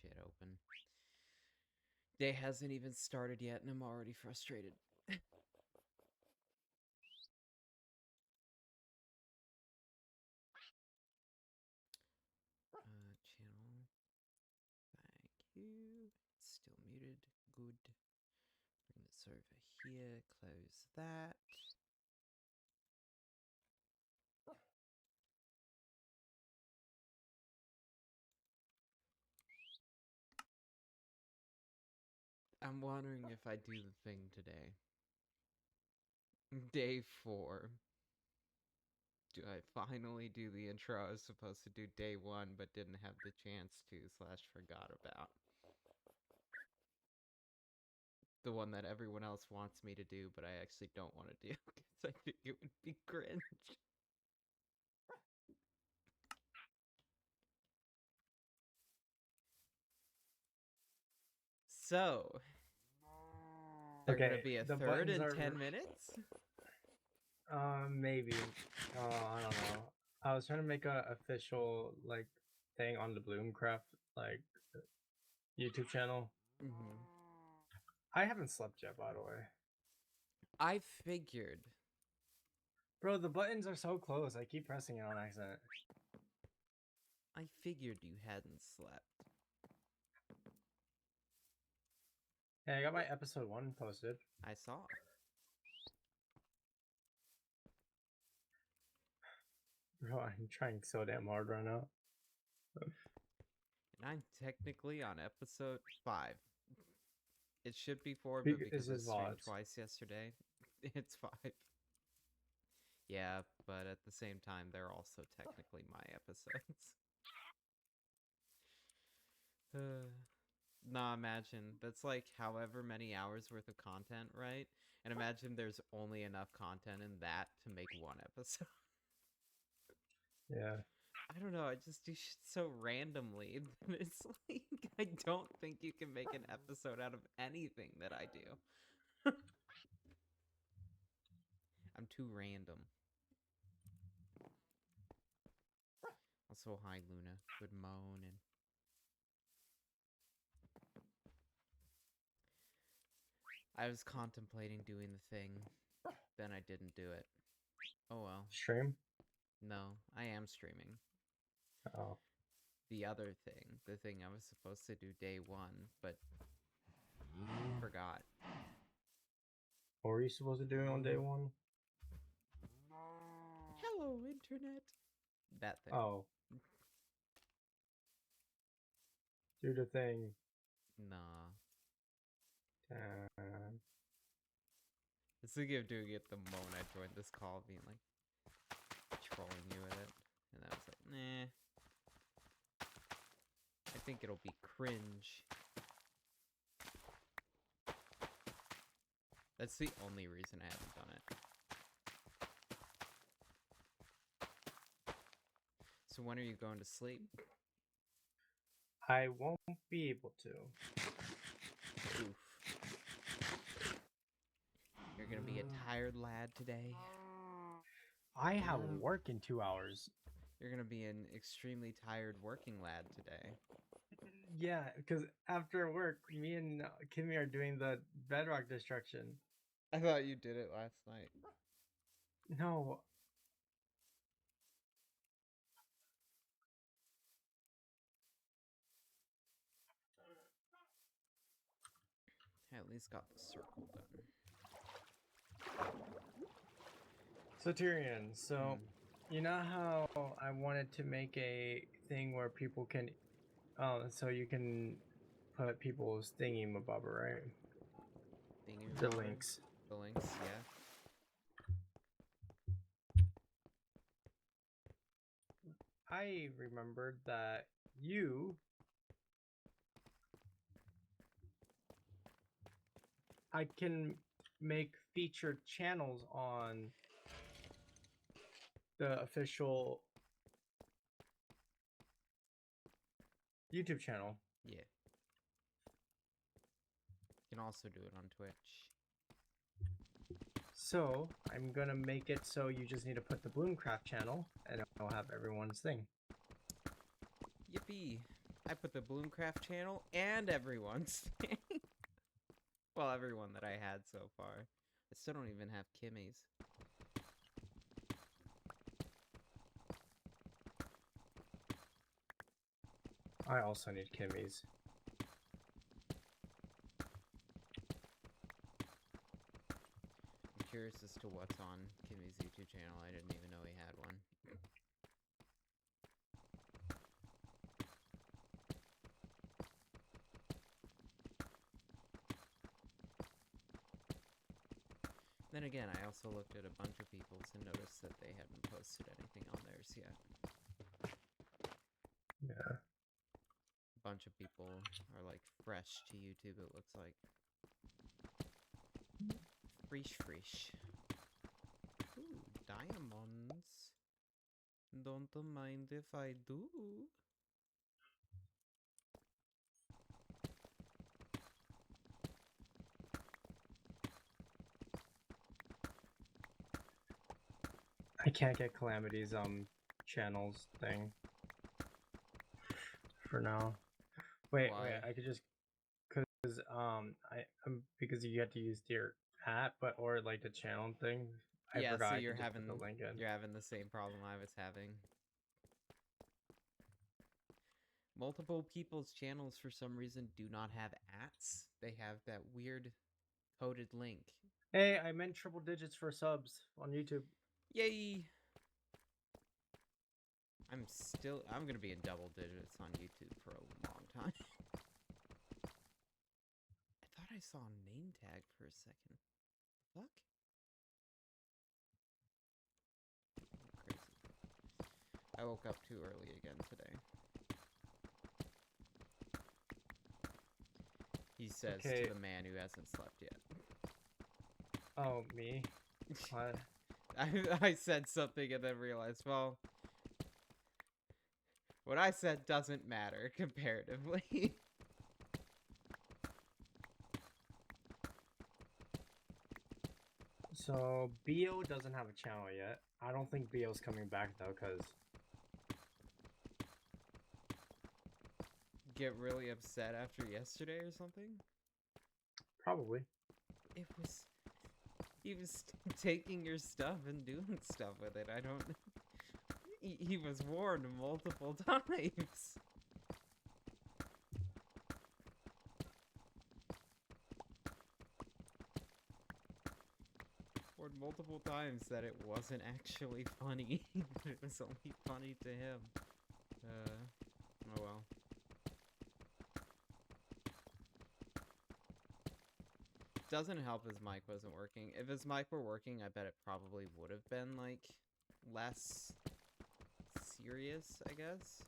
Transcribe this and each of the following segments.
shit open. Day hasn't even started yet, and I'm already frustrated. Channel. Thank you. It's still muted. Good. Bring this over here. Close that. I'm wondering if I do the thing today. Day 4. Do I finally do the intro I was supposed to do day 1 but didn't have the chance to / forgot about? The one that everyone else wants me to do, but I actually don't want to do because I think it would be cringe. So, they're Okay, gonna be a the third buttons in are 10 minutes? maybe. I don't know. I was trying to make a official like thing on the BloomCraft like YouTube channel. Mm-hmm. I haven't slept yet, by the way. I figured. Bro, the buttons are so close. I keep pressing it on accident. I figured you hadn't slept. Hey, I got my episode 1 posted. I saw. Bro, I'm trying so damn hard right now. And I'm technically on episode 5. It should be 4, but This because I is streamed VODs. twice yesterday, it's 5. Yeah, but at the same time, they're also technically my episodes. Nah, imagine. That's like however many hours worth of content, right? And imagine there's only enough content in that to make one episode. Yeah. I don't know, I just do shit so randomly that it's like, I don't think you can make an episode out of anything that I do. I'm too random. Also, hi Luna. Good morning. I was contemplating doing the thing, then I didn't do it. Oh well. Stream? No, I am streaming. Oh. The other thing, the thing I was supposed to do day 1, but forgot. What were you supposed to do on day 1? Hello, internet. That thing. Oh. Do the thing. Nah. Uh, I was thinking of doing it the moment I joined this call, being like, trolling you with it. And I was like, nah. I think it'll be cringe. That's the only reason I haven't done it. So when are you going to sleep? I won't be able to. Oof. You're gonna be a tired lad today. I have work in 2 hours. You're gonna be an extremely tired working lad today. Yeah, because after work, me and Kimmy are doing the bedrock destruction. I thought you did it last night. No. I at least got the circle done. So Tyrion, you know how I wanted to make a thing where people can, so you can put people's thingy-mabobber, right? The links. The links, yeah. I remembered that I can make featured channels on the official YouTube channel. Yeah. You can also do it on Twitch. So I'm gonna make it so you just need to put the BloomCraft channel, and it'll have everyone's thing. Yippee! I put the BloomCraft channel and everyone's. Well, everyone that I had so far. I still don't even have Kimmy's. I also need Kimmy's. I'm curious as to what's on Kimmy's YouTube channel. I didn't even know he had one. Then again, I also looked at a bunch of people's and noticed that they hadn't posted anything on theirs yet. Yeah. A bunch of people are like fresh to YouTube, it looks like. Fresh. Ooh, diamonds. Don't mind if I do. I can't get Calamity's channels thing for now. Wait, Why? I could just because because you have to use your app, but or like the channel thing. I Yeah, forgot so I you're could just put having the link in. the same problem I was having. Multiple people's channels for some reason do not have ats. They have that weird coded link. Hey, I meant triple digits for subs on YouTube. Yay! I'm gonna be in double digits on YouTube for a long time. I thought I saw a name tag for a second. Fuck? Crazy. I woke up too early again today. He says Okay. to the man who hasn't slept yet. Oh, me? What? I said something and then realized, well, what I said doesn't matter comparatively. So Bo doesn't have a channel yet. I don't think Bo's coming back though, cause Get really upset after yesterday or something? probably. He was taking your stuff and doing stuff with it. I don't... He was warned multiple times. Warned multiple times that it wasn't actually funny. It was only funny to him. Oh well. Doesn't help his mic wasn't working. If his mic were working, I bet it probably would have been, like, less serious, I guess.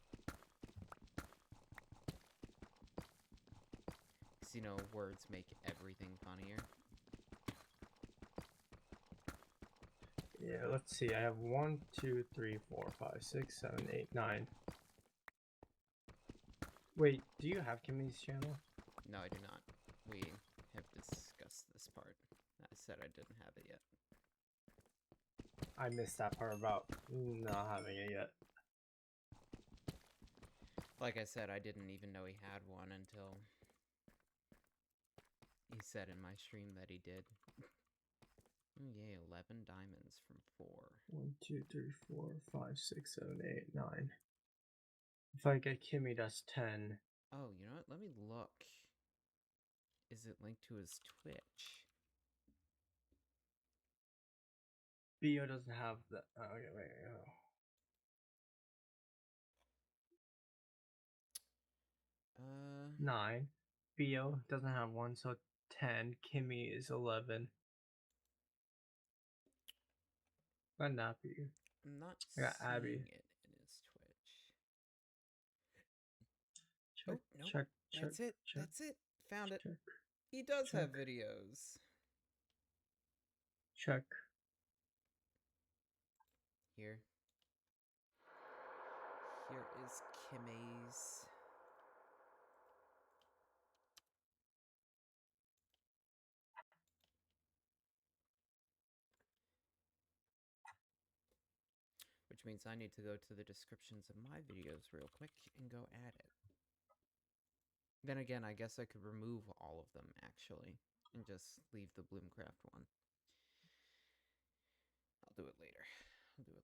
Because, you know, words make everything funnier. Yeah, let's see. I have 1, 2, 3, 4, 5, 6, 7, 8, 9. Wait, do you have Kimmy's channel? No, I do not. We have discussed this part. I said I didn't have it yet. I missed that part about not having it yet. Like I said, I didn't even know he had one until he said in my stream that he did. Oh, yay, 11 diamonds from 4. 1, 2, 3, 4, 5, 6, 7, 8, 9. If I get Kimmy, that's 10. Oh, you know what? Let me look. Is it linked to his Twitch? Bo doesn't have the. Oh, okay, wait. Oh. 9. Bo doesn't have one, so 10. Kimmy is 11. But not Bo. I'm not I got seeing Abby. it in his Twitch. Check, Oh, nope. check, That's it. check, That's it. Found it. check, He does check. have videos. check. Here. Here is Kimmy's. Which means I need to go to the descriptions of my videos real quick and go add it. Then again, I guess I could remove all of them, actually, and just leave the BloomCraft one. I'll do it later. I'll do it later.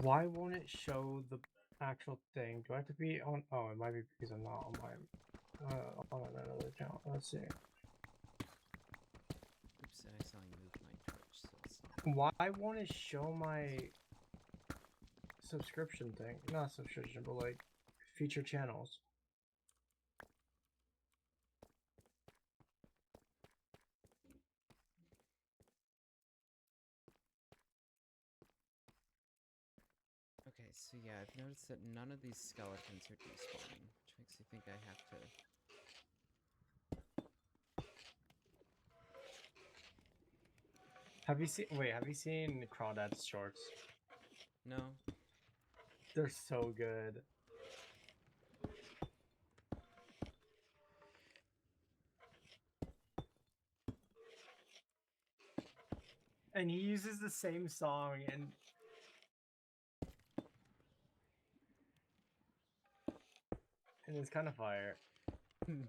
Why won't it show the actual thing? Do I have to be on? Oh, it might be because I'm not on my on another account. Let's see. Oops, I saw you move my Twitch, so it's not. Why won't it show my subscription thing? Not subscription, but like feature channels. Okay, so yeah, I've noticed that none of these skeletons are despawning, which makes me think I have to... Have you seen? Wait, have you seen Crawdad's shorts? No? They're so good. And he uses the same song and it's kind of fire. There.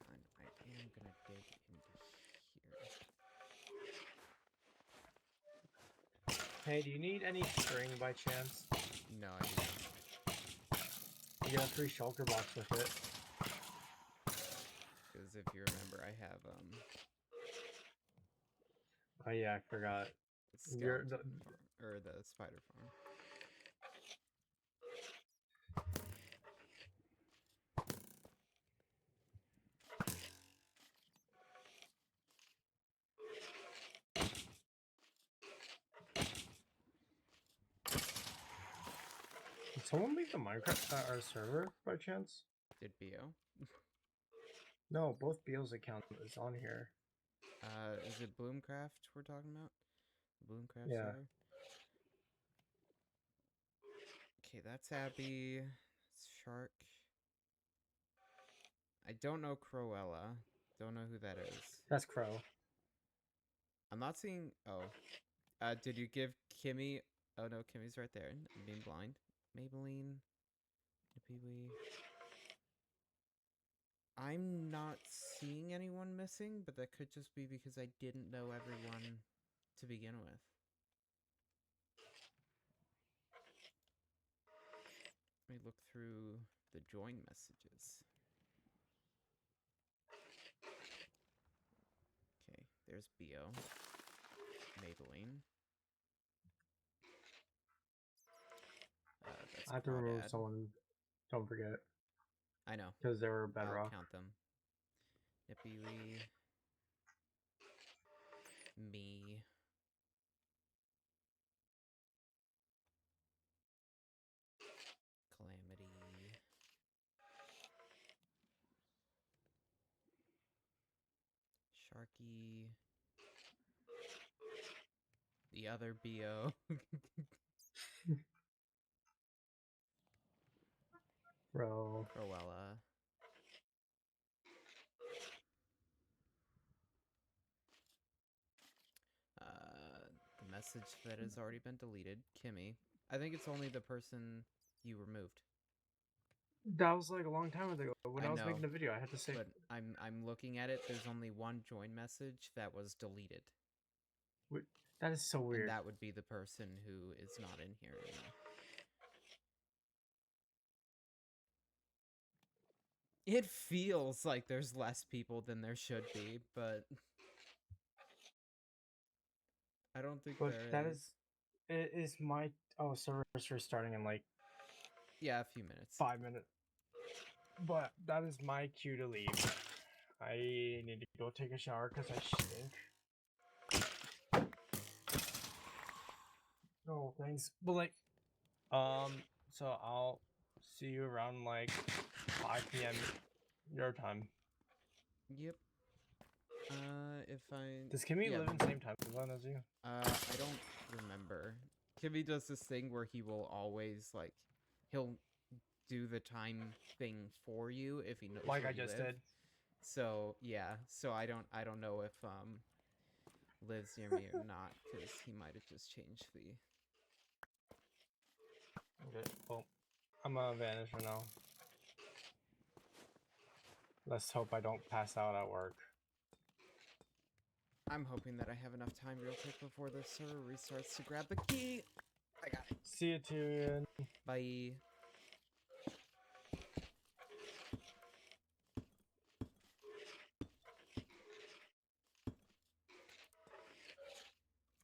And I am gonna dig into here. Hey, do you need any string by chance? No, I didn't. You get a free shulker box with it. Because if you remember, I have, Oh yeah, I forgot. the skeleton farm, or the spider farm. Did someone make the Minecraft our server by chance? Did BO? No, both Beal's account is on here. Is it BloomCraft we're talking about? BloomCraft Yeah. server? Okay, that's Abby. That's Shark. I don't know Cruella. Don't know who that is. That's Crow. I'm not seeing... Oh. Did you give Kimmy... Oh no, Kimmy's right there. I'm being blind. Maybelline. Nippy-wee. I'm not seeing anyone missing, but that could just be because I didn't know everyone to begin with. Let me look through the join messages. Okay, there's BO. Maybelline. That's I have to remove Crawdad. someone. Don't forget. I know. Because they were I'll bedrock. count them. Nippy-wee. Me. Calamity. Sharky. The other BO. Bro. Cruella. The message that has already been deleted. Kimmy. I think it's only the person you removed. That was like a long time ago. When I was know, making the video, I had to say. But I'm looking at it. There's only one join message that was deleted. That is so weird. And that would be the person who is not in here anymore. It feels like there's less people than there should be, but I don't think But there that is. is, it is my, oh, server's restarting in like Yeah, a few minutes. 5 minutes. But that is my cue to leave. I need to go take a shower because I stink. Oh, thanks. But like, so I'll see you around like 5 p.m. your time. Yep. If I... Does Kimmy yeah, live in the same time zone as you? I don't remember. Kimmy does this thing where he will always, like, he'll do the time thing for you if he knows Like where I you just live. did. So, yeah. So I don't know if, lives near me or not, because he might have just changed the... Okay, well, I'm gonna vanish for now. Let's hope I don't pass out at work. I'm hoping that I have enough time real quick before the server restarts to grab the key. I got it. See you, Tyrion. Bye.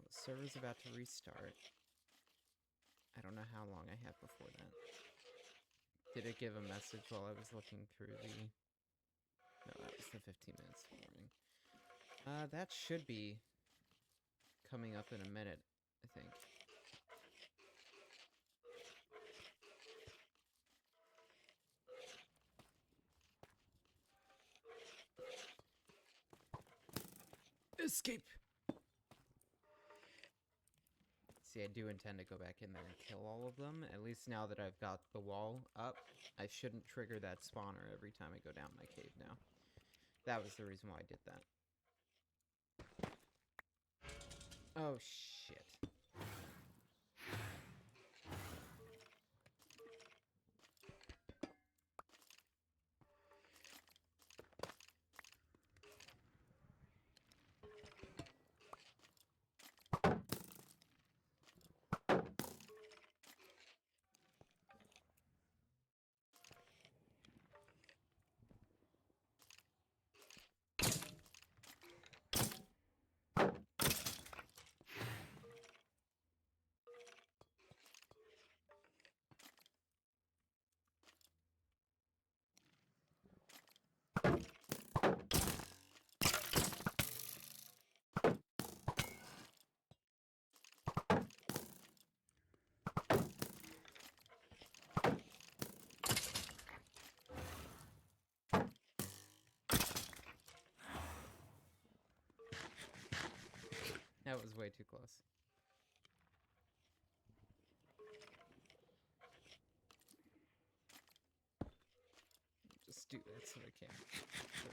The server's about to restart. I don't know how long I have before that. Did it give a message while I was looking through the... No, that was the 15 minutes warning. That should be coming up in a minute, I think. Escape! See, I do intend to go back in there and kill all of them. At least now that I've got the wall up, I shouldn't trigger that spawner every time I go down my cave now. That was the reason why I did that. Oh, shit. That was way too close. Just do that so I can. Sure.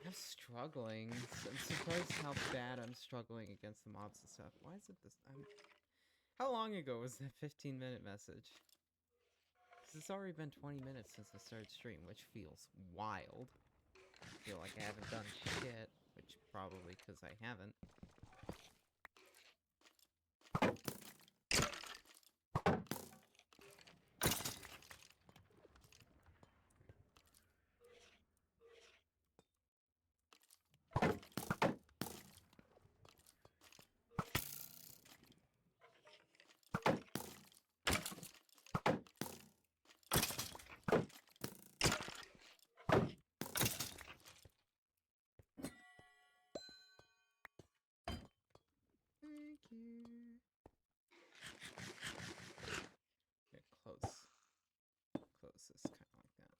I'm struggling. I'm surprised how bad I'm struggling against the mobs and stuff. Why is it this? How long ago was that 15-minute message? Because it's already been 20 minutes since I started stream, which feels wild. I feel like I haven't done shit, which probably because I haven't. Thank you. Okay, close. Close this kind of like that.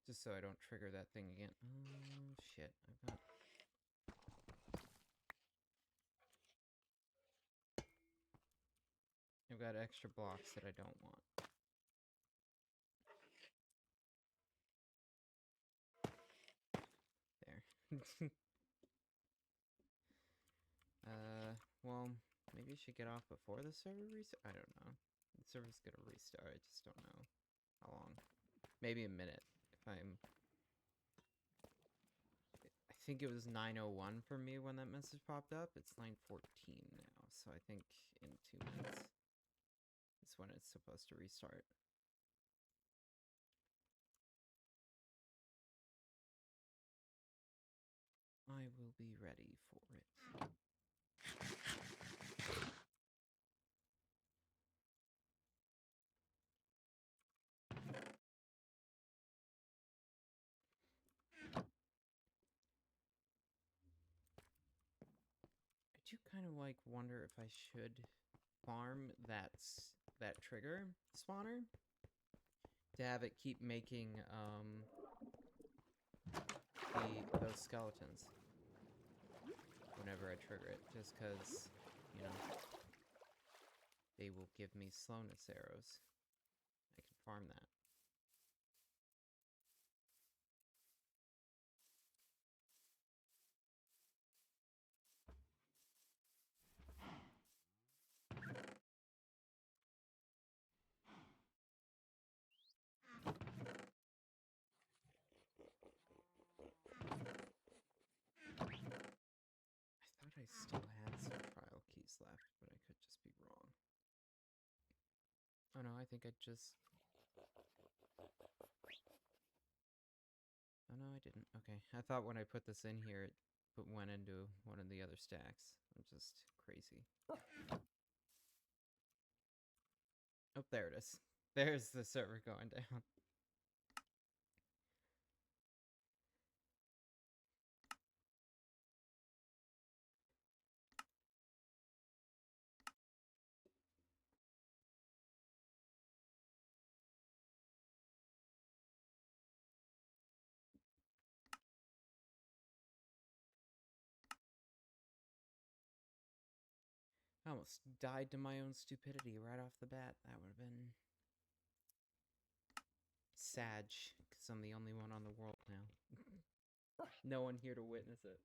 Just so I don't trigger that thing again. Oh, shit. I've got extra blocks that I don't want. There. Well, maybe I should get off before the server restart? I don't know. The server's gonna restart, I just don't know how long. Maybe a minute, if I'm... I think it was 9:01 for me when that message popped up. It's 9:14 now, so I think in 2 minutes is when it's supposed to restart. I will be ready for it. I do kind of like wonder if I should farm that trigger spawner to have it keep making those skeletons whenever I trigger it, just because, you know, they will give me slowness arrows. I can farm that. I thought I still had some trial keys left, but I could just be wrong. Oh no, I think I just... Oh no, I didn't. Okay, I thought when I put this in here, it went into one of the other stacks. I'm just crazy. Oh, there it is. There's the server going down. I almost died to my own stupidity right off the bat. That would have been sad, because I'm the only one on the world now. No one here to witness it.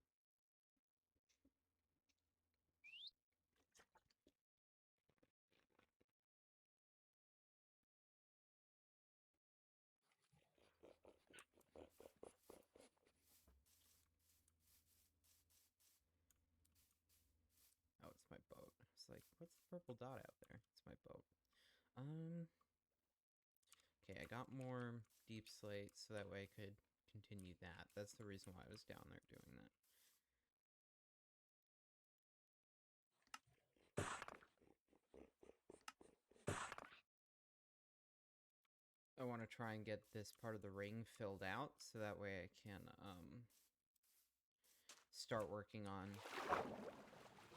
Oh, it's my boat. It's like, what's the purple dot out there? It's my boat. Okay, I got more deep slate so that way I could continue that. That's the reason why I was down there doing that. I want to try and get this part of the ring filled out so that way I can start working on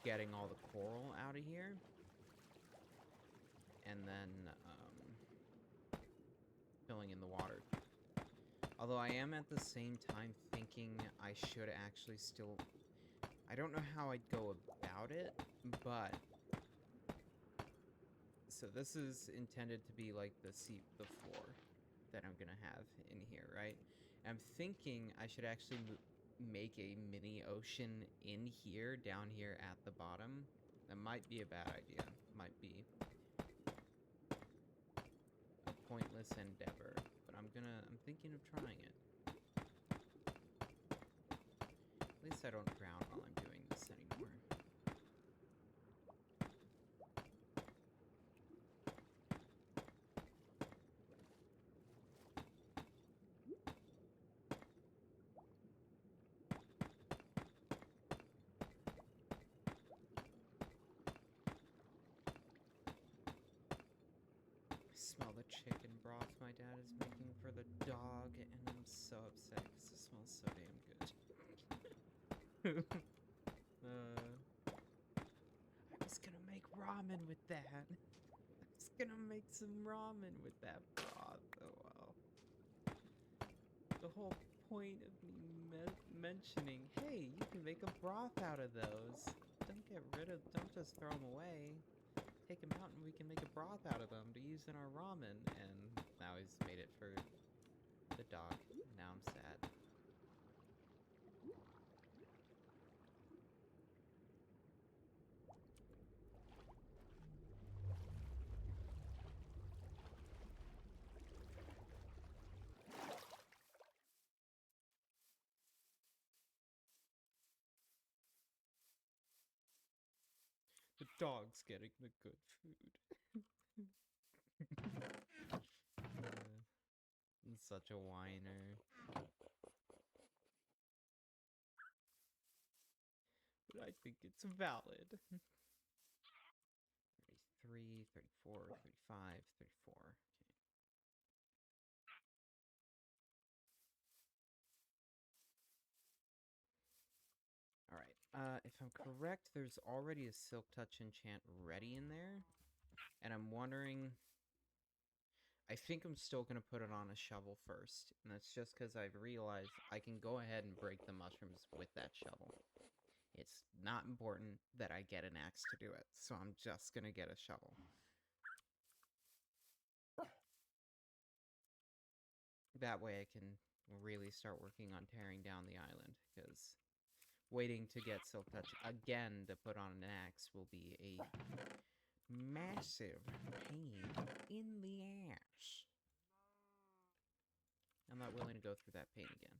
getting all the coral out of here. And then filling in the water. Although I am at the same time thinking I should actually still... I don't know how I'd go about it, but... So this is intended to be like the floor that I'm gonna have in here, right? I'm thinking I should actually make a mini ocean in here, down here at the bottom. That might be a bad idea. Might be a pointless endeavor, but I'm thinking of trying it. At least I don't drown while I'm doing this anymore. Smell the chicken broth my dad is making for the dog, and I'm so upset because it smells so damn good. I was gonna make ramen with that. I was gonna make some ramen with that broth. Oh well. The whole point of me mentioning, hey, you can make a broth out of those. Don't just throw them away. Take them out and we can make a broth out of them to use in our ramen. And now he's made it for the dog. Now I'm sad. dog's getting the good food. Such a whiner. But I think it's valid. 33, 34, 35, 34. Okay. Alright, if I'm correct, there's already a Silk Touch enchant ready in there. And I'm wondering... I think I'm still going to put it on a shovel first. And that's just because I've realized I can go ahead and break the mushrooms with that shovel. It's not important that I get an axe to do it, so I'm just going to get a shovel. That way I can really start working on tearing down the island, because waiting to get Silk Touch again to put on an axe will be a massive pain in the ass. I'm not willing to go through that pain again.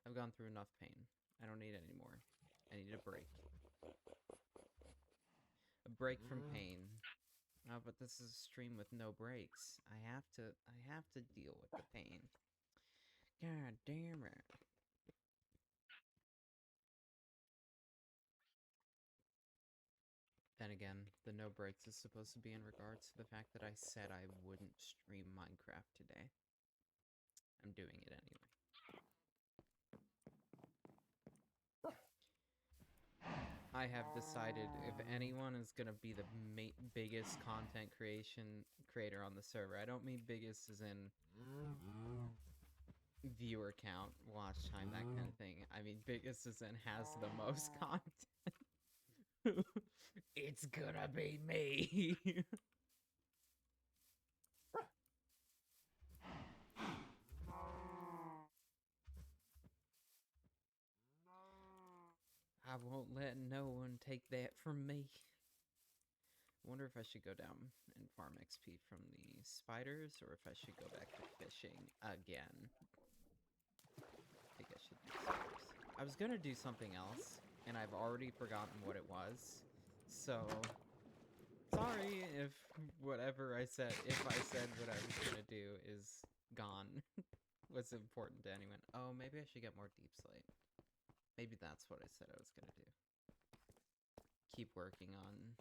I've gone through enough pain. I don't need any more. I need a break. A break from pain. Oh, but this is a stream with no breaks. I have to deal with the pain. God damn it. Then again, the no breaks is supposed to be in regards to the fact that I said I wouldn't stream Minecraft today. I'm doing it anyway. I have decided if anyone is going to be the biggest content creator on the server, I don't mean biggest as in viewer count, watch time, that kind of thing. I mean biggest as in has the most content. It's gonna be me. I won't let no one take that from me. I wonder if I should go down and farm XP from the spiders, or if I should go back to fishing again. I think I should do spiders. I was gonna do something else, and I've already forgotten what it was. So, sorry if whatever I said, if I said what I was gonna do is gone. Was important to anyone. Oh, maybe I should get more deep slate. Maybe that's what I said I was gonna do. Keep working on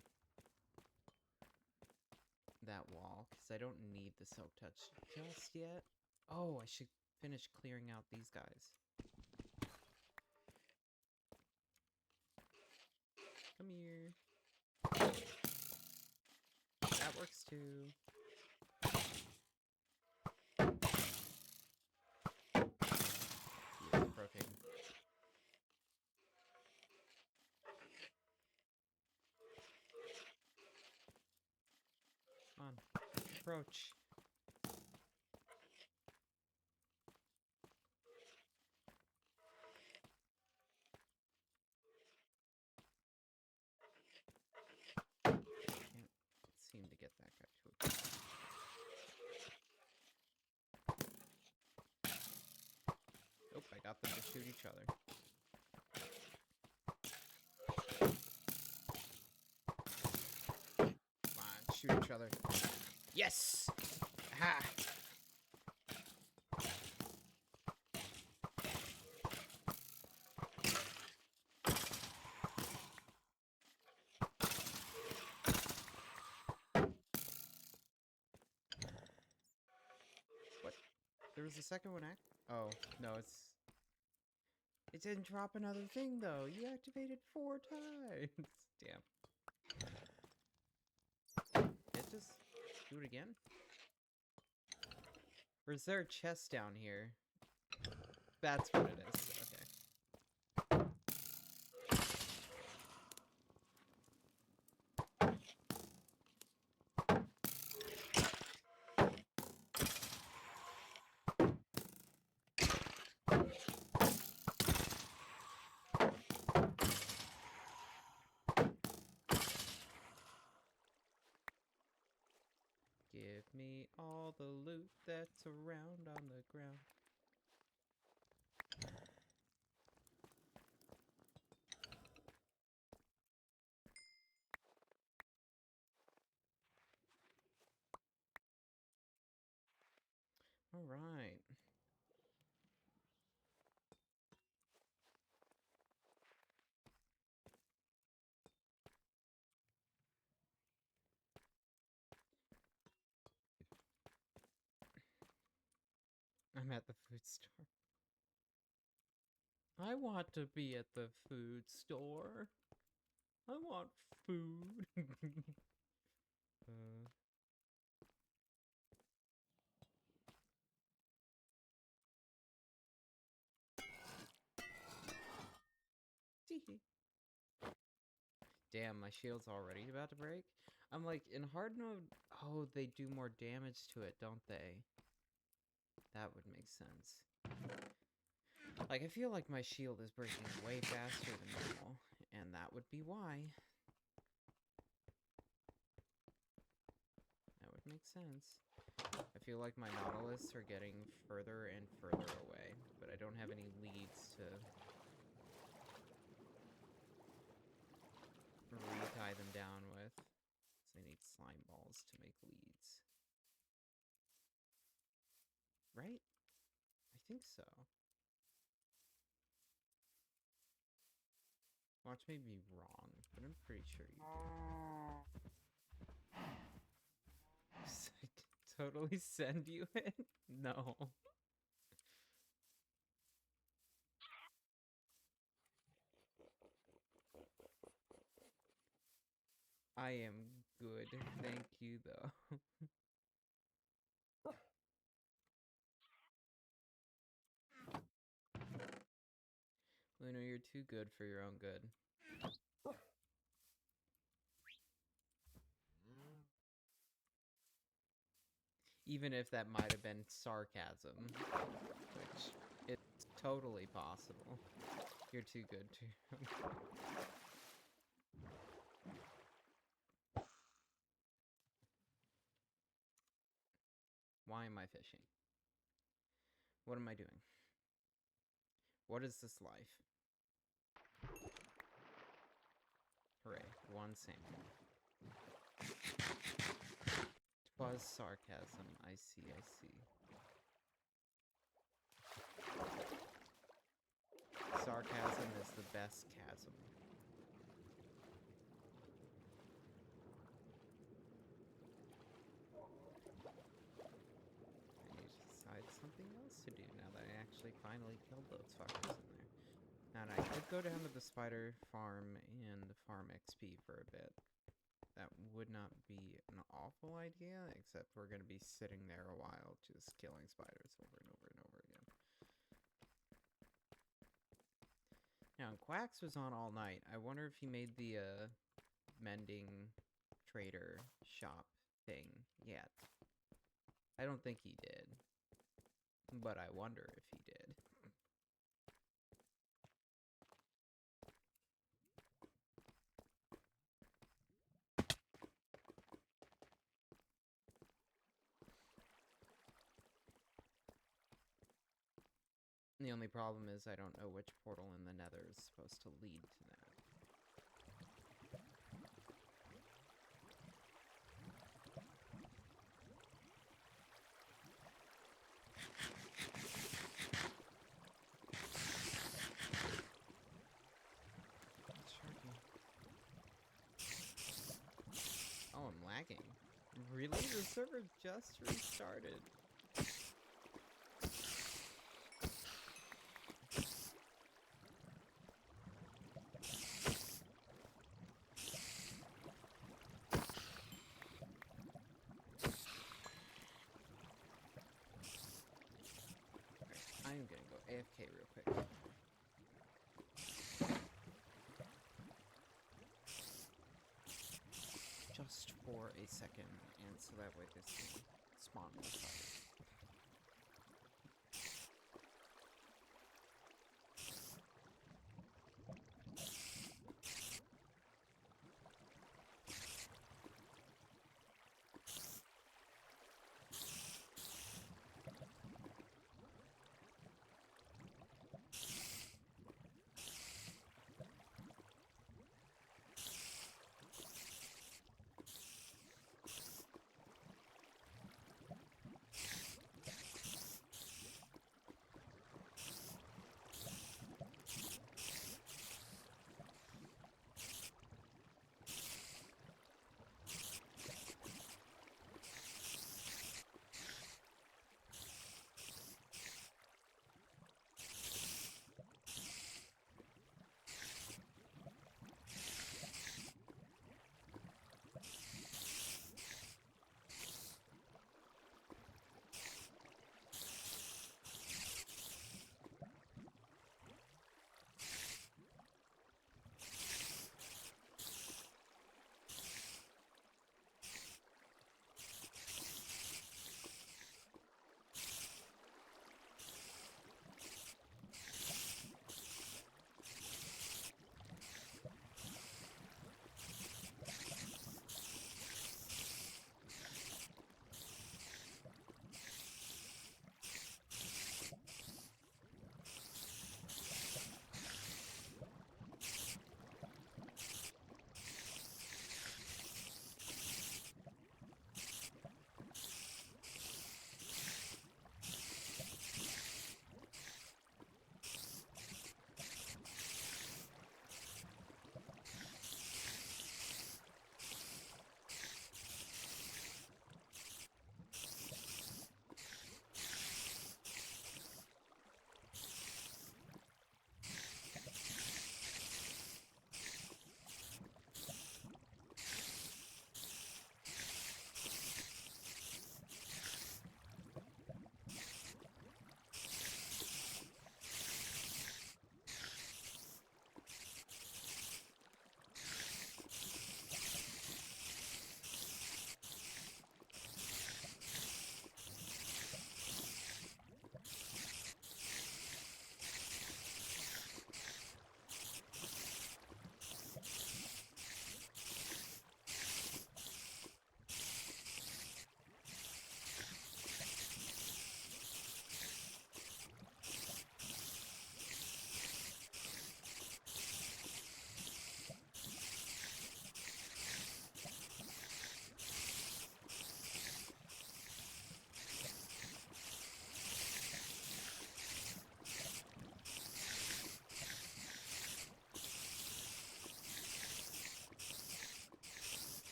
that wall, because I don't need the Silk Touch just yet. Oh, I should finish clearing out these guys. Come here. That works too. Yeah, broken. Come on. Approach. Can't seem to get that guy to approach. Nope, I got them to shoot each other. Come on, shoot each other. Yes! Aha! What? There was a second one act? Oh, no, it didn't drop another thing, though. You activated 4 times. Damn. It just do it again? Or is there a chest down here? That's what it is. Okay. Give me all the loot that's around on the ground. All right. I'm at the food store. I want to be at the food store. I want food. Tee-hee. Damn, my shield's already about to break. I'm like, in hard mode, oh, they do more damage to it, don't they? That would make sense. Like, I feel like my shield is breaking way faster than normal, and that would be why. That would make sense. I feel like my Nautilus are getting further and further away, but I don't have any leads to re-tie them down with. So I need slime balls to make leads. Right? I think so. Watch me be wrong, but I'm pretty sure you did. Totally send you it? No. I am good, thank you, though. Luna, you're too good for your own good. Even if that might have been sarcasm, which it's totally possible. You're too good to. Why am I fishing? What am I doing? What is this life? Hooray, one sample. Was sarcasm, I see, I see. Sarcasm is the best chasm. I need to decide something else to do now that I actually finally killed those fuckers in there. Now, I could go down to the spider farm and farm XP for a bit. That would not be an awful idea, except we're going to be sitting there a while just killing spiders over and over and over again. Now, Quacks was on all night. I wonder if he made the mending trader shop thing yet. I don't think he did, but I wonder if he did. The only problem is I don't know which portal in the Nether is supposed to lead to that. Oh, I'm lagging. Really? The server just restarted. I'm gonna go AFK real quick. Just for a second, and so that way this can spawn more spiders.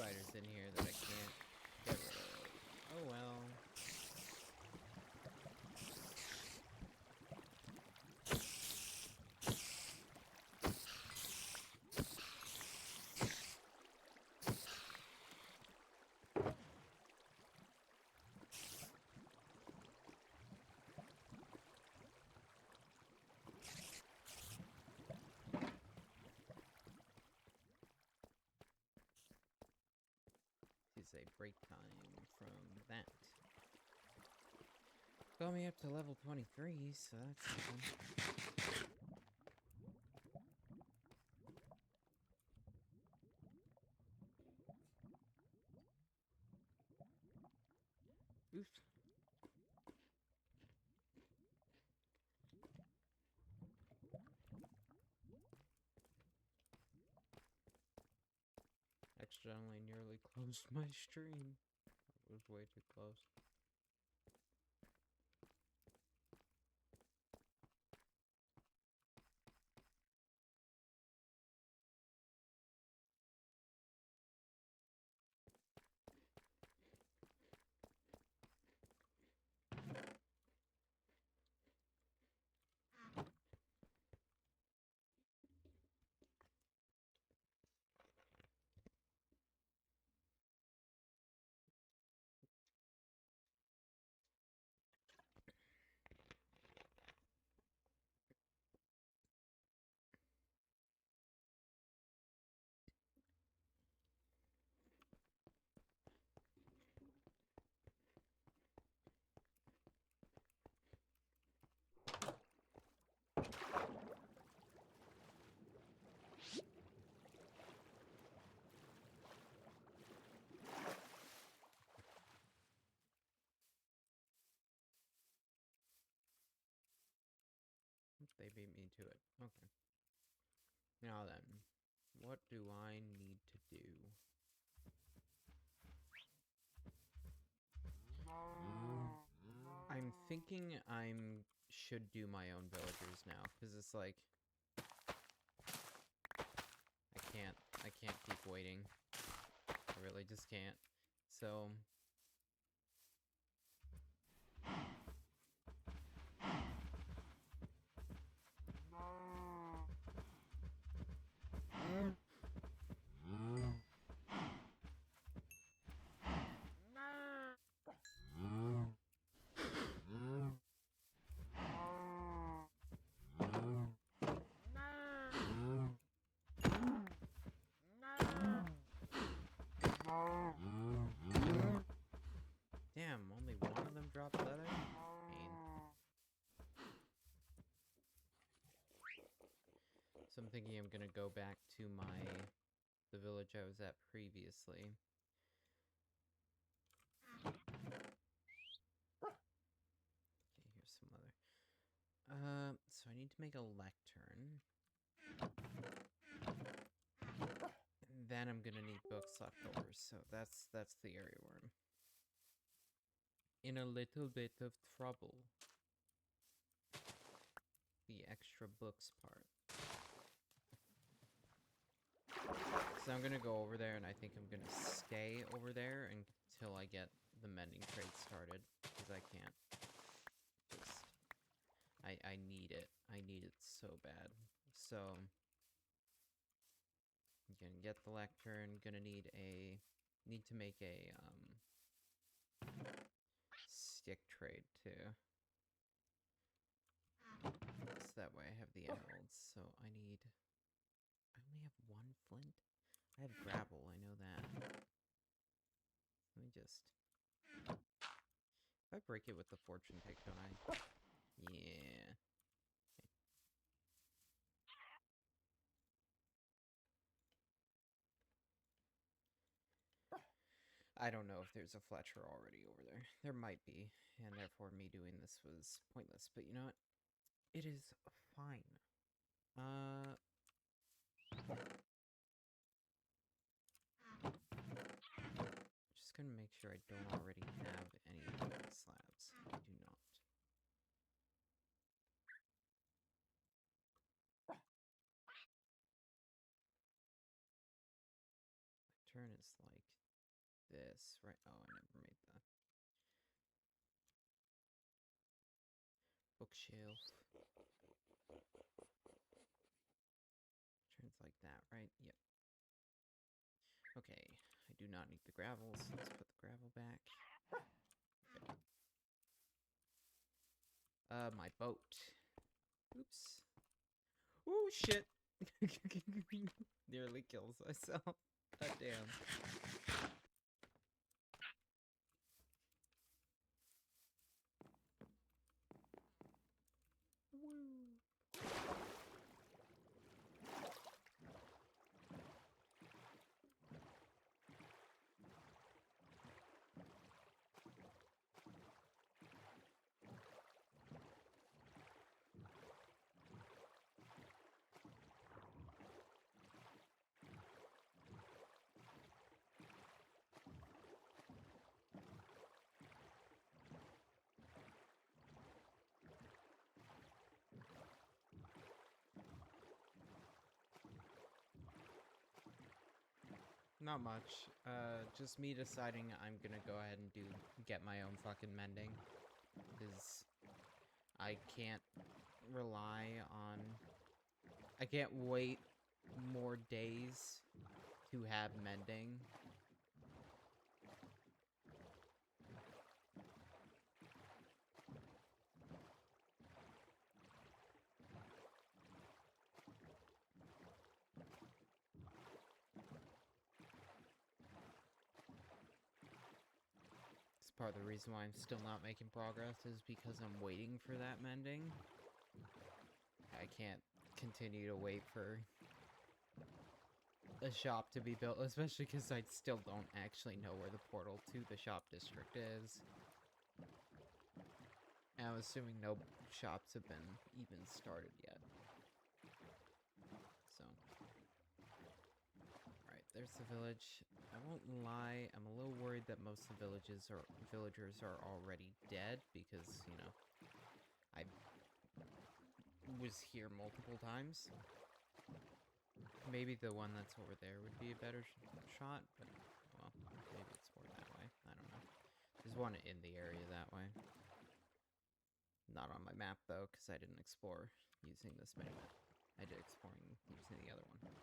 spiders in here that I can't get rid of. Oh well. Is a break time from that. Got me up to level 23, so that's something. Oof. Accidentally nearly closed my stream. That was way too close. They beat me to it. Okay. Now then, what do I need to do? I'm thinking should do my own villagers now, because it's like I can't keep waiting. I really just can't. So damn, only one of them dropped leather? Pain. So I'm thinking I'm gonna go back to the village I was at previously. Okay, here's some leather. So I need to make a lectern. And then I'm gonna need books left over, so that's the area where I'm in a little bit of trouble. The extra books part. So I'm gonna go over there, and I think I'm gonna stay over there until I get the mending trade started, because I can't just... I need it. I need it so bad. So I'm gonna get the lectern, need to make a stick trade too. So that way I have the emeralds. So I only have one flint. I have gravel, I know that. Let me just... If I break it with the fortune pick, don't I? Yeah. I don't know if there's a Fletcher already over there. There might be, and therefore me doing this was pointless. But you know what? It is fine. Just gonna make sure I don't already have any slabs. I do not. Turn is like this, right? Oh, I never made the bookshelf. Turns like that, right? Yep. Okay, I do not need the gravel, so let's put the gravel back. My boat. Oops. Ooh, shit! Nearly kills myself. God damn. Woo. Not much. Just me deciding I'm gonna go ahead and get my own fucking mending. Because I can't rely on... I can't wait more days to have mending. Part of the reason why I'm still not making progress is because I'm waiting for that mending. I can't continue to wait for a shop to be built, especially because I still don't actually know where the portal to the shop district is. And I'm assuming no shops have been even started yet. So, alright, there's the village. I won't lie, I'm a little worried that most of the villagers are already dead because, you know, I was here multiple times. Maybe the one that's over there would be a better shot, but, well, maybe it's more that way. I don't know. There's one in the area that way. Not on my map, though, because I didn't explore using this minimap. I did exploring using the other one.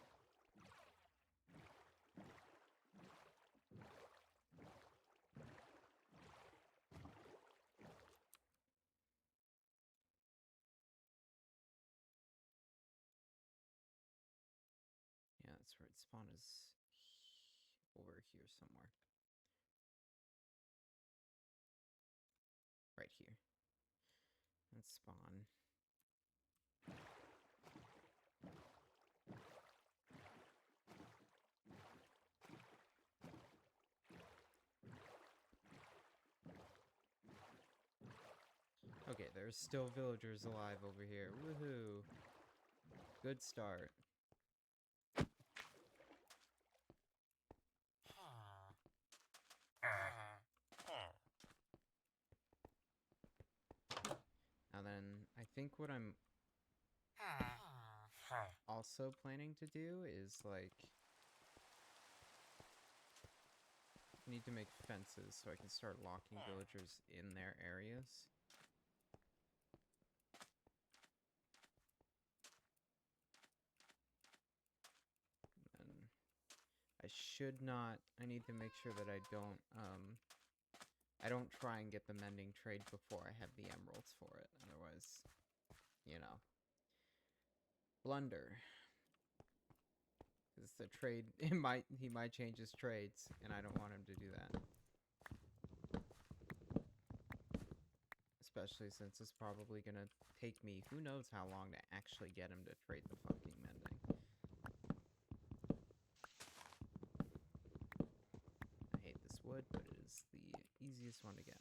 Yeah, that's right. Spawn is over here somewhere. Right here. Let's spawn. Okay, there's still villagers alive over here. Woohoo! Good start. Now then, I think what I'm also planning to do is, like, need to make fences so I can start locking villagers in their areas. And I need to make sure that I don't try and get the mending trade before I have the emeralds for it. Otherwise, you know, blunder. Because the trade, he might change his trades, and I don't want him to do that. Especially since it's probably gonna take me who knows how long to actually get him to trade the fucking mending. I hate this wood, but it is the easiest one to get.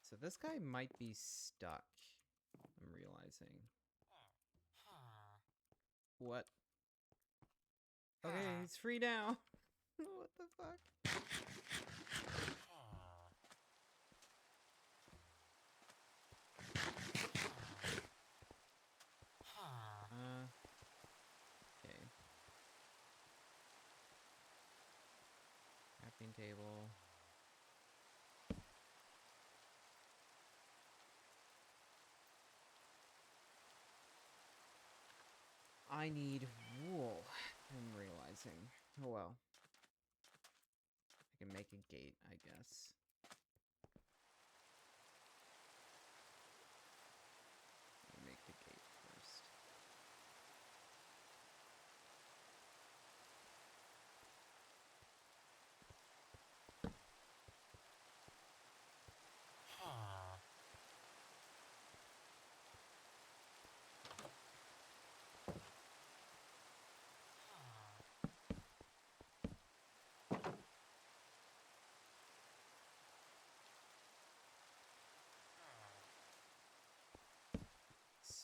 So this guy might be stuck. I'm realizing. What? Okay, he's free now. What the fuck? Okay. Crafting table. I need wool. I'm realizing. Oh well. I can make a gate, I guess. Let me make the gate first.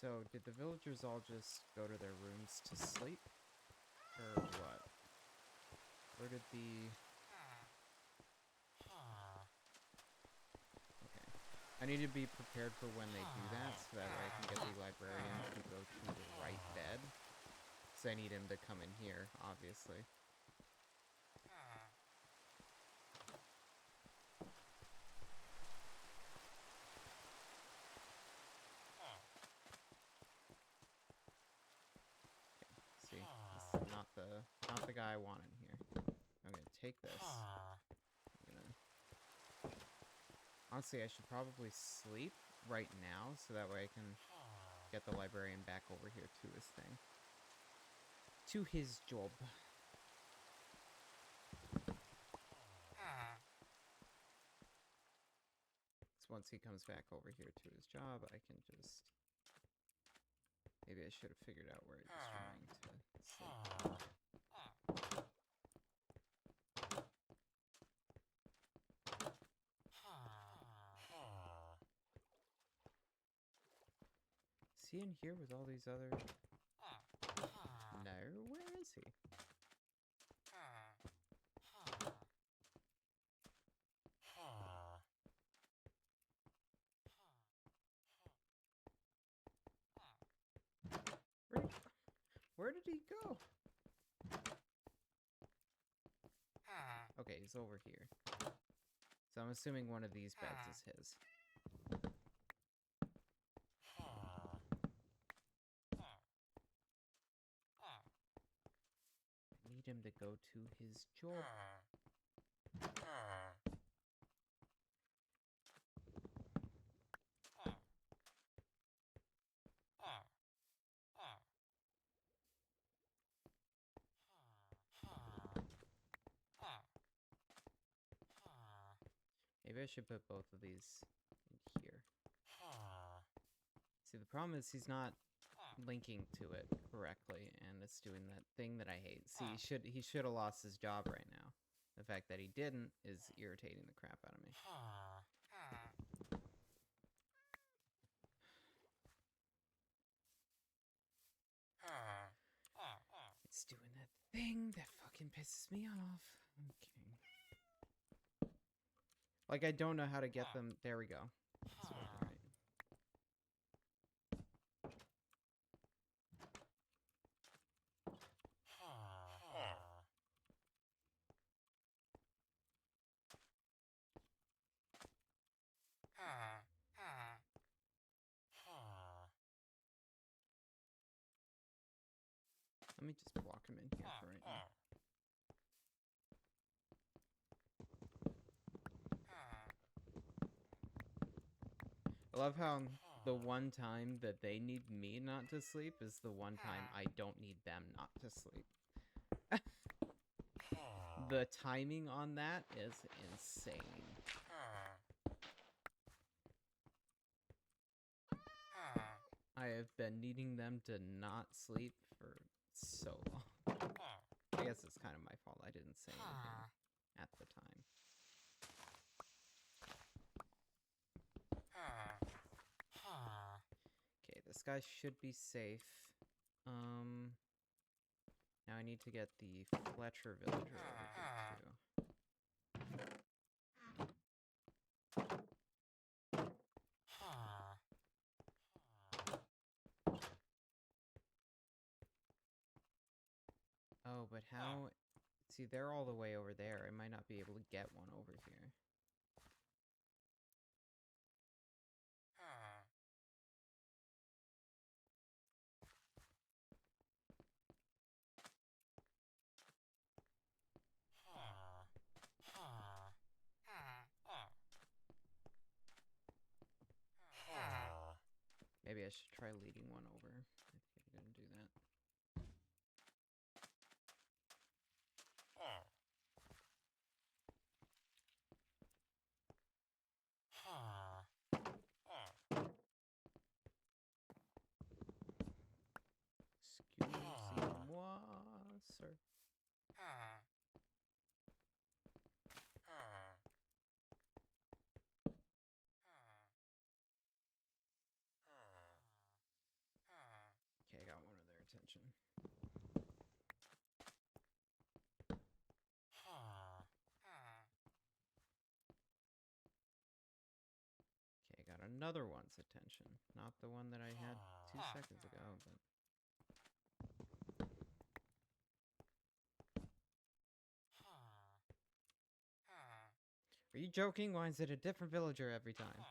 So, did the villagers all just go to their rooms to sleep? Or what? Where did the... Okay. I need to be prepared for when they do that, so that way I can get the librarian to go to the right bed. So I need him to come in here, obviously. See, this is not the guy I want in here. I'm gonna take this. Honestly, I should probably sleep right now, so that way I can get the librarian back over here to his thing. To his job. So once he comes back over here to his job, I can just... Maybe I should have figured out where he was trying to sleep. Is he in here with all these other... No, where is he? Where did he go? Okay, he's over here. So I'm assuming one of these beds is his. I need him to go to his job. Maybe I should put both of these in here. See, the problem is he's not linking to it correctly, and it's doing that thing that I hate. See, he should have lost his job right now. The fact that he didn't is irritating the crap out of me. It's doing that thing that fucking pisses me off. Okay. Like, I don't know how to get them. There we go. It's working right. Let me just block him in here for right now. I love how the one time that they need me not to sleep is the one time I don't need them not to sleep. The timing on that is insane. I have been needing them to not sleep for so long. I guess it's kind of my fault I didn't say anything at the time. this guy should be safe. Now I need to get the Fletcher villager over here too. Oh, but how... See, they're all the way over there. I might not be able to get one over here. Maybe I should try leading one over, if you're gonna do that. Excusez-moi, sir. Okay, I got one of their attention. Okay, I got another one's attention. Not the one that I had 2 seconds ago, but... Are you joking? Why is it a different villager every time?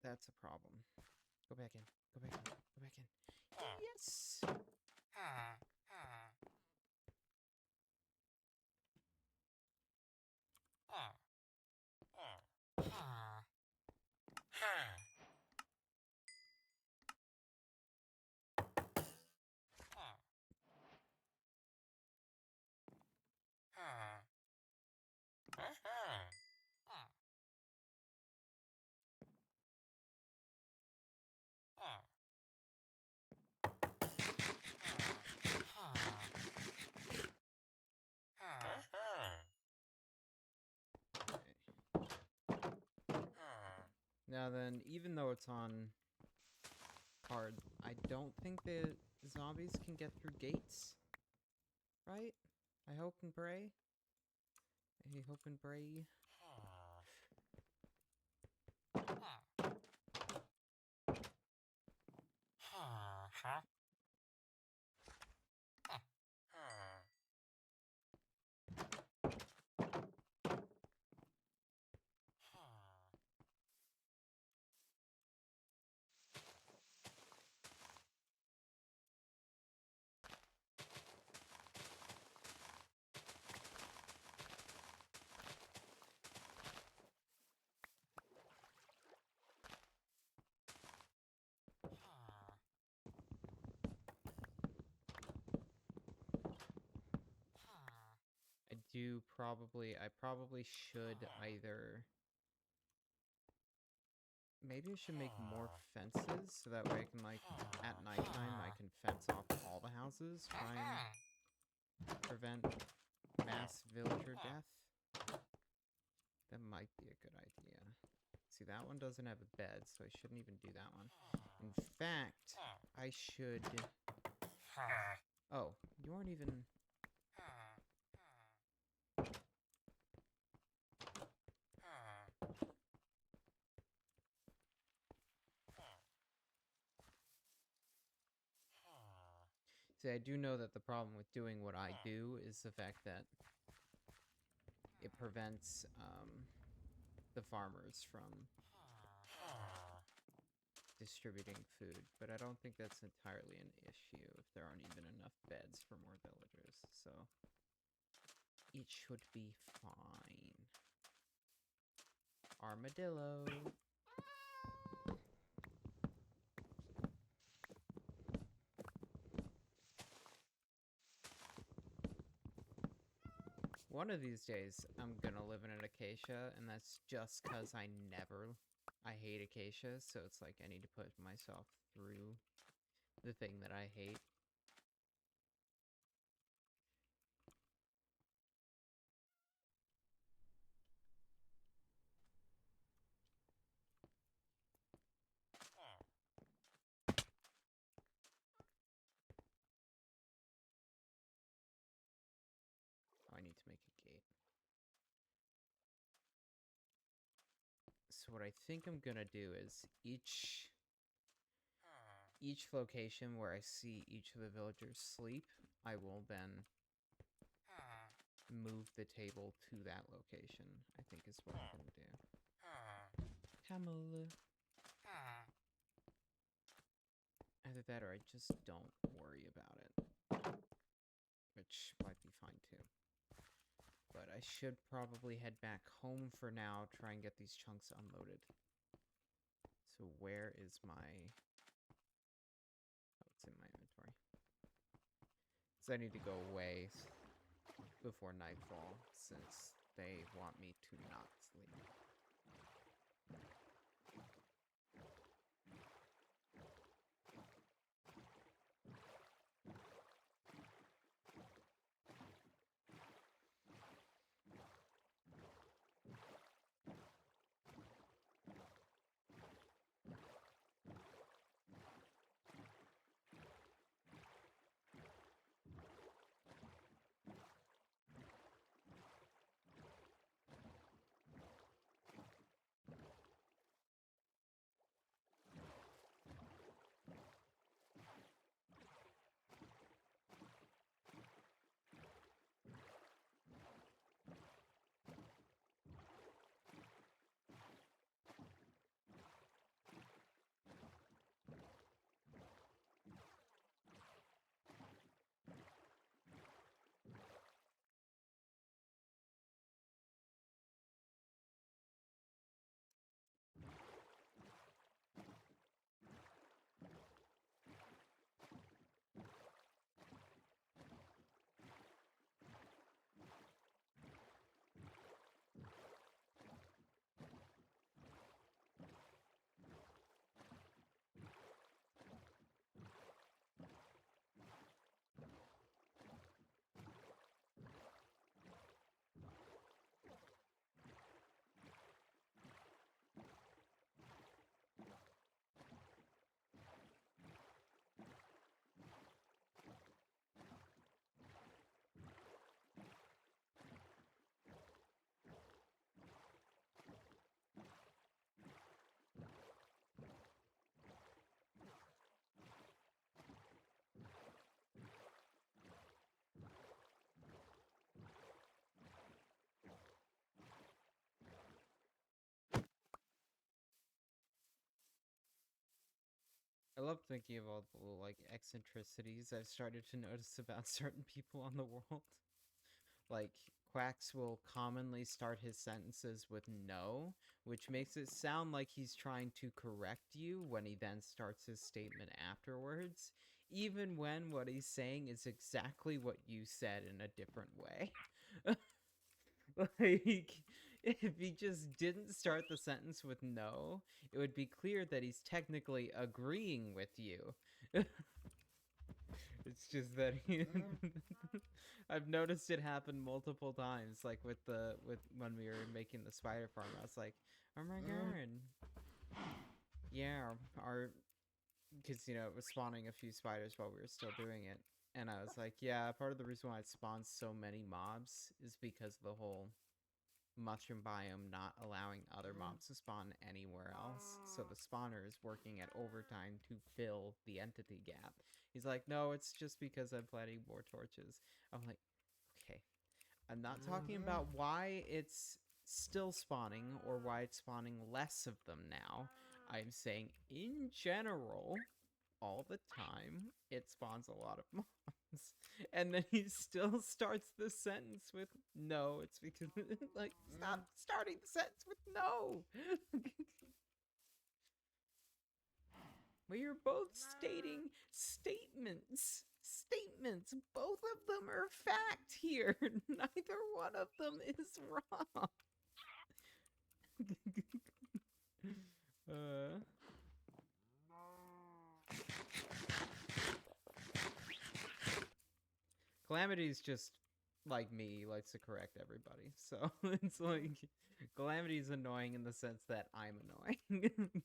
That's a problem. Go back in. Go back in. Go back in. Yes! Now then, even though it's on hard, I don't think the zombies can get through gates. Right? I hope and pray. I hope and pray. I probably should either... Maybe I should make more fences, so that way I can, like, at nighttime, I can fence off all the houses, try and prevent mass villager death. That might be a good idea. See, that one doesn't have a bed, so I shouldn't even do that one. In fact, I should... Oh, you aren't even... See, I do know that the problem with doing what I do is the fact that it prevents the farmers from distributing food, but I don't think that's entirely an issue if there aren't even enough beds for more villagers, so it should be fine. Armadillo. One of these days, I'm gonna live in an acacia, and that's just because I hate acacia, so it's like I need to put myself through the thing that I hate. Oh, I need to make a gate. So what I think I'm gonna do is each location where I see each of the villagers sleep, I will then move the table to that location, I think is what I'm gonna do. Camel. Either that or I just don't worry about it. Which might be fine too. But I should probably head back home for now, try and get these chunks unloaded. So where is my... Oh, it's in my inventory. So I need to go away before nightfall, since they want me to not sleep. I love thinking of all the little, like, eccentricities I've started to notice about certain people on the world. Like, Quax will commonly start his sentences with no, which makes it sound like he's trying to correct you when he then starts his statement afterwards, even when what he's saying is exactly what you said in a different way. Like, if he just didn't start the sentence with no, it would be clear that he's technically agreeing with you. It's just that I've noticed it happen multiple times, like with when we were making the spider farm. I was like, oh my god, yeah, our because it was spawning a few spiders while we were still doing it, and I was like, yeah, part of the reason why it spawns so many mobs is because the whole mushroom biome not allowing other mobs to spawn anywhere else. So the spawner is working at overtime to fill the entity gap. He's like, no, it's just because I'm planting more torches. I'm like, okay. I'm not talking about why it's still spawning or why it's spawning less of them now. I'm saying in general, all the time, it spawns a lot of mobs. And then he still starts the sentence with no. It's because, like, stop starting the sentence with no. We are both stating statements. statements. Both of them are fact here. Neither one of them is wrong. Calamity's just like me, likes to correct everybody. So it's like Calamity's annoying in the sense that I'm annoying.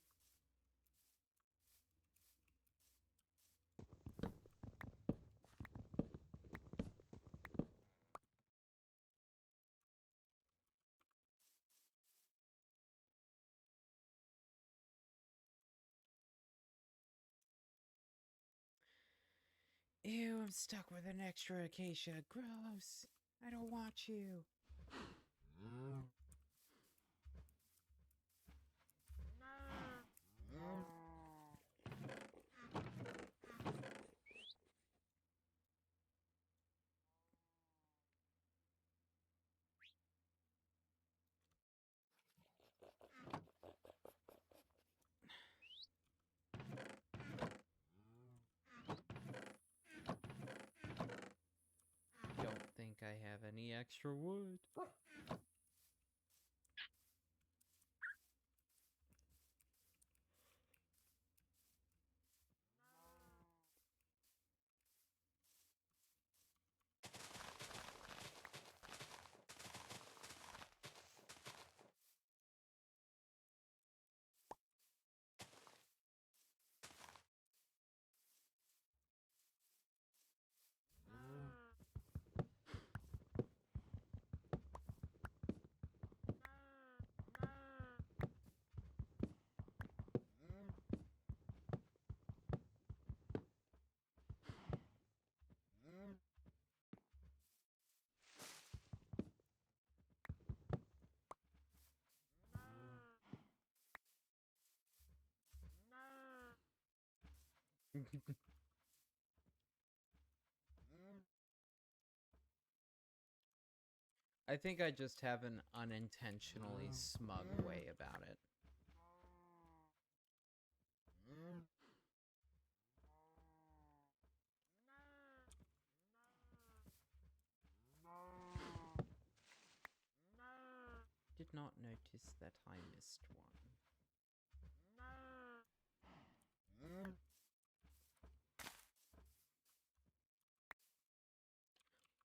Ew, I'm stuck with an extra acacia. Gross. I don't want you. Don't think I have any extra wood. I think I just have an unintentionally smug way about it. Did not notice that I missed one.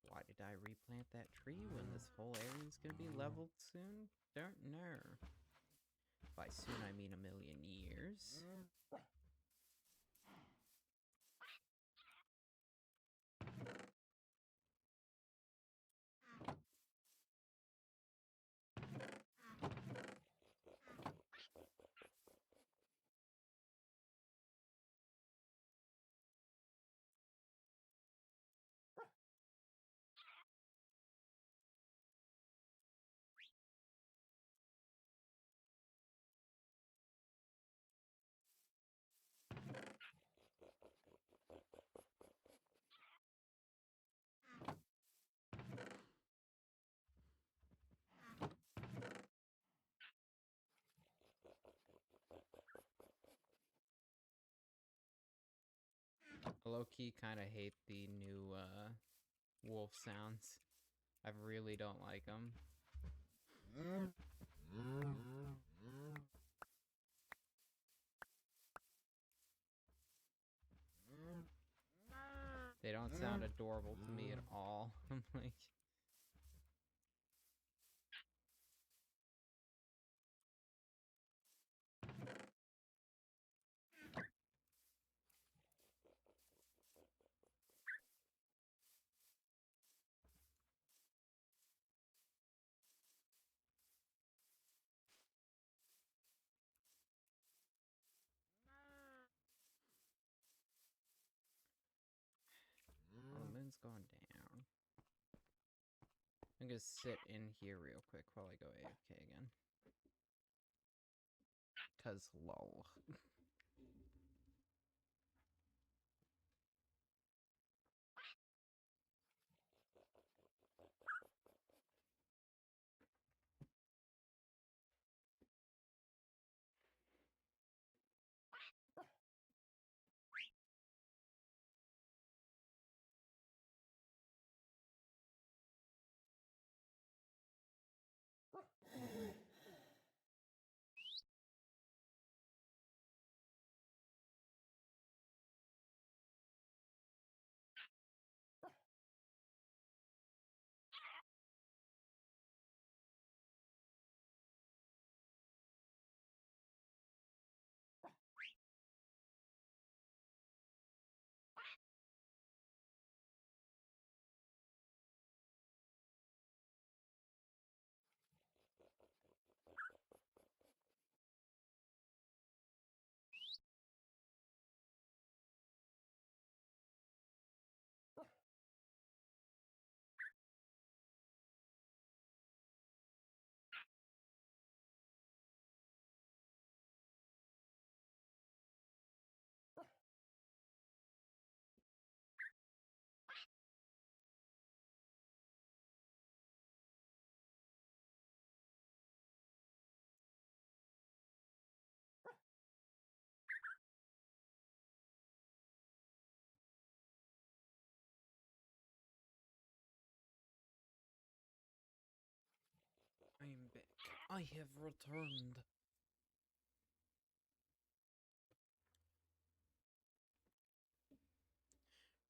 Why did I replant that tree when this whole area is going to be leveled soon? Don't know. By soon I mean a million years. Low-key kind of hate the new wolf sounds. I really don't like them. They don't sound adorable to me at all. I'm like... Oh, the moon's going down. I'm gonna sit in here real quick while I go AFK again. 'Cause lol. I am back. I have returned.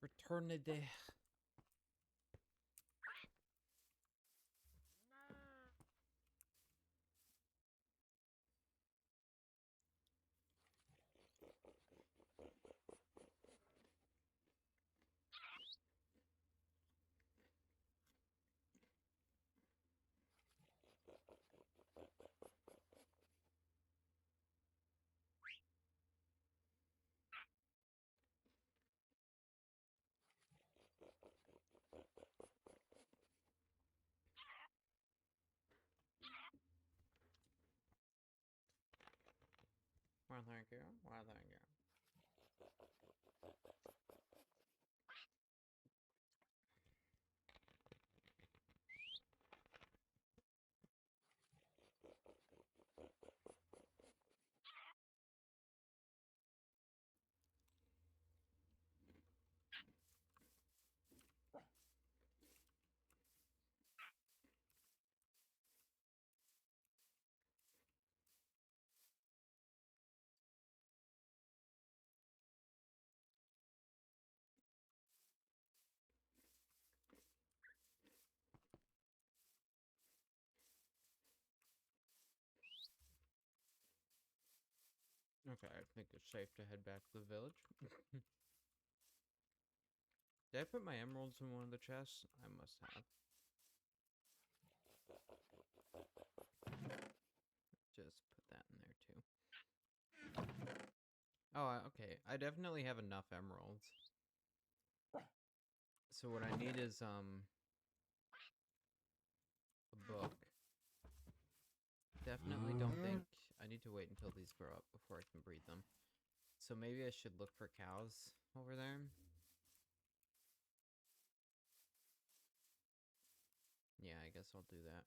Returned. Well, thank you. Well, thank you. Okay, I think it's safe to head back to the village. Did I put my emeralds in one of the chests? I must have. Just put that in there too. Oh, okay. I definitely have enough emeralds. So what I need is, a book. Definitely don't think... I need to wait until these grow up before I can breed them. So maybe I should look for cows over there. Yeah, I guess I'll do that.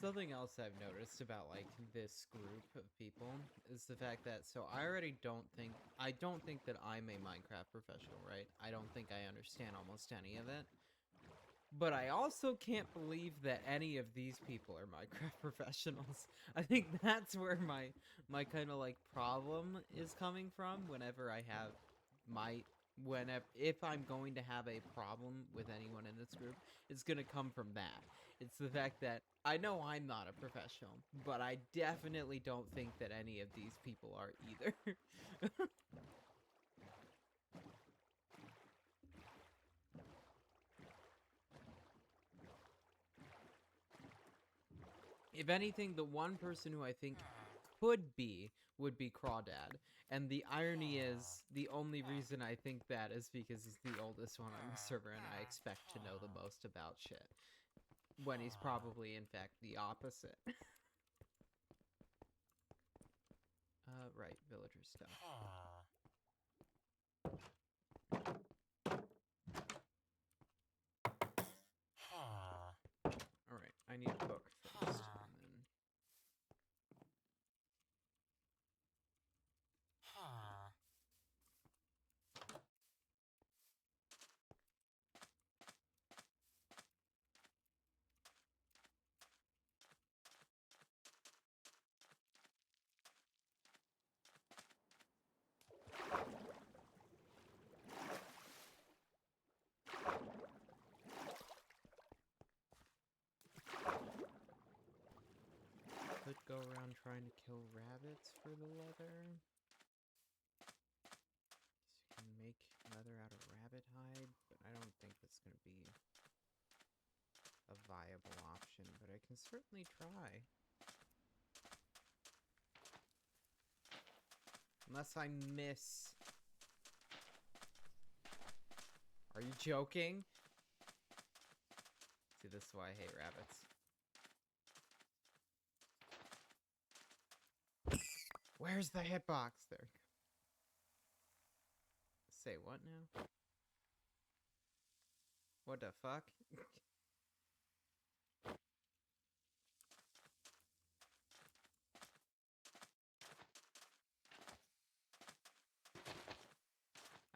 Something else I've noticed about, like, this group of people is the fact that, so I already don't think that I'm a Minecraft professional, right? I don't think I understand almost any of it. But I also can't believe that any of these people are Minecraft professionals. I think that's where my kind of, like, problem is coming from whenever I have if I'm going to have a problem with anyone in this group, it's gonna come from that. It's the fact that I know I'm not a professional, but I definitely don't think that any of these people are either. If anything, the one person who I think would be Crawdad. And the irony is, the only reason I think that is because he's the oldest one on the server and I expect to know the most about shit. When he's probably, in fact, the opposite. Right, villager stuff. Alright, I need a book first, and then... go around trying to kill rabbits for the leather. So you can make leather out of rabbit hide, but I don't think that's going to be a viable option, but I can certainly try. Unless I miss. Are you joking? See, this is why I hate rabbits. Where's the hitbox? There. Say what now? What the fuck?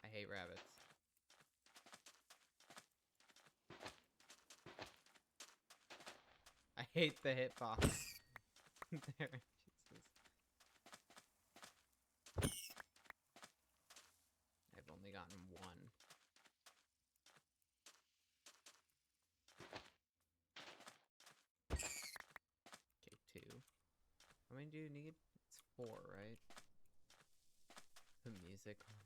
I hate rabbits. I hate the hitbox. There, Jesus. I've only gotten one. Okay, two. How many do you need? It's 4, right? The music on it.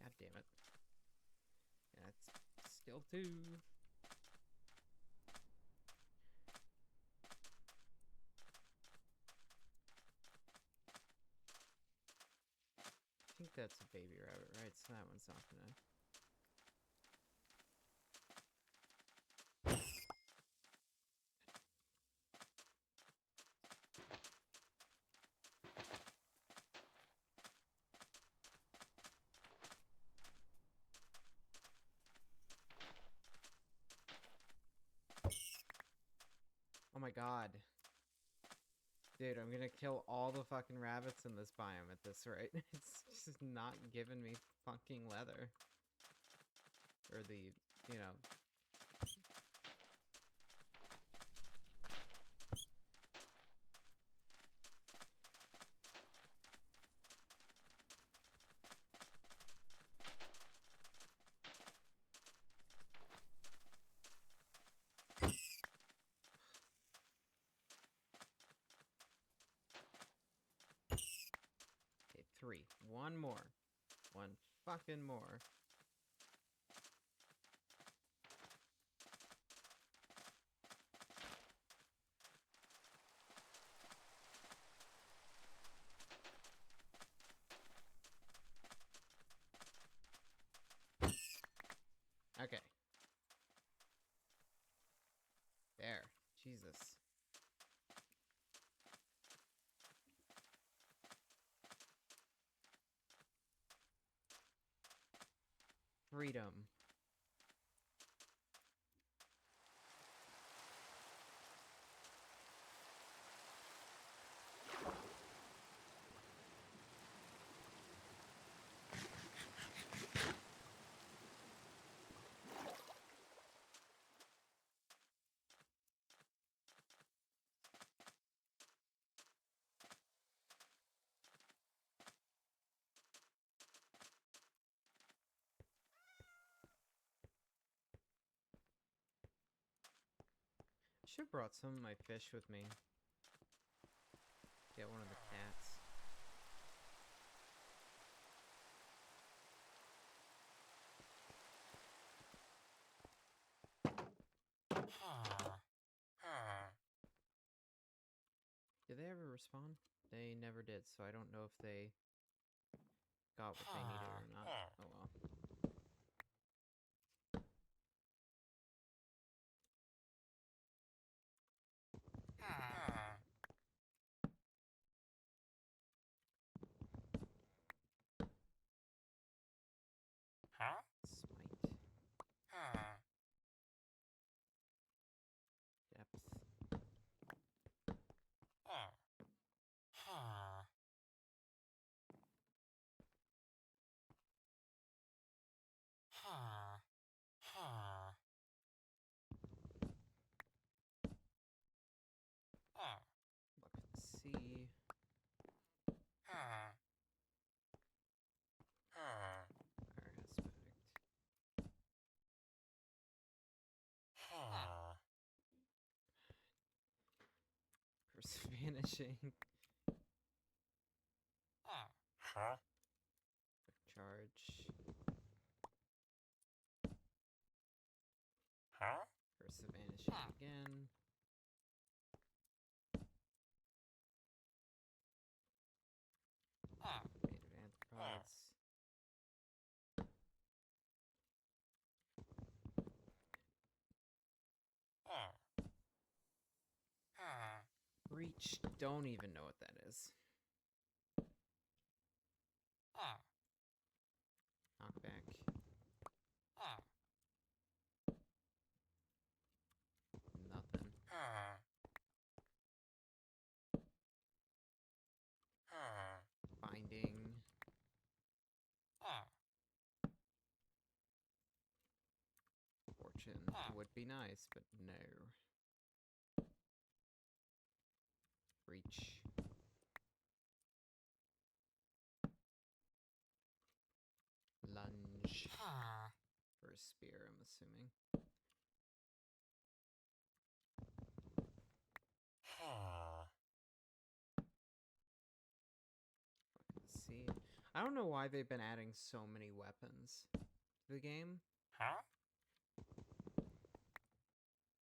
God damn it. That's still 2. I think that's a baby rabbit, right? So that one's not gonna... Oh my god. Dude, I'm gonna kill all the fucking rabbits in this biome at this rate. It's just not giving me fucking leather. Or the, you know... Okay, 3. One more. One fucking more. Okay. There. Jesus. Freedom. I should have brought some of my fish with me. Get one of the cats. Did they ever respawn? They never did, so I don't know if they got what they needed or not. Oh well. Smite. Depth. Curse of Vanishing. Huh? Charge. Huh? Curse of Vanishing again. Native Anthropods. Reach. Don't even know what that is. Knockback. Nothing. Binding. Fortune would be nice, but no. Reach. Lunge. For a spear, I'm assuming. Let's see. I don't know why they've been adding so many weapons to the game.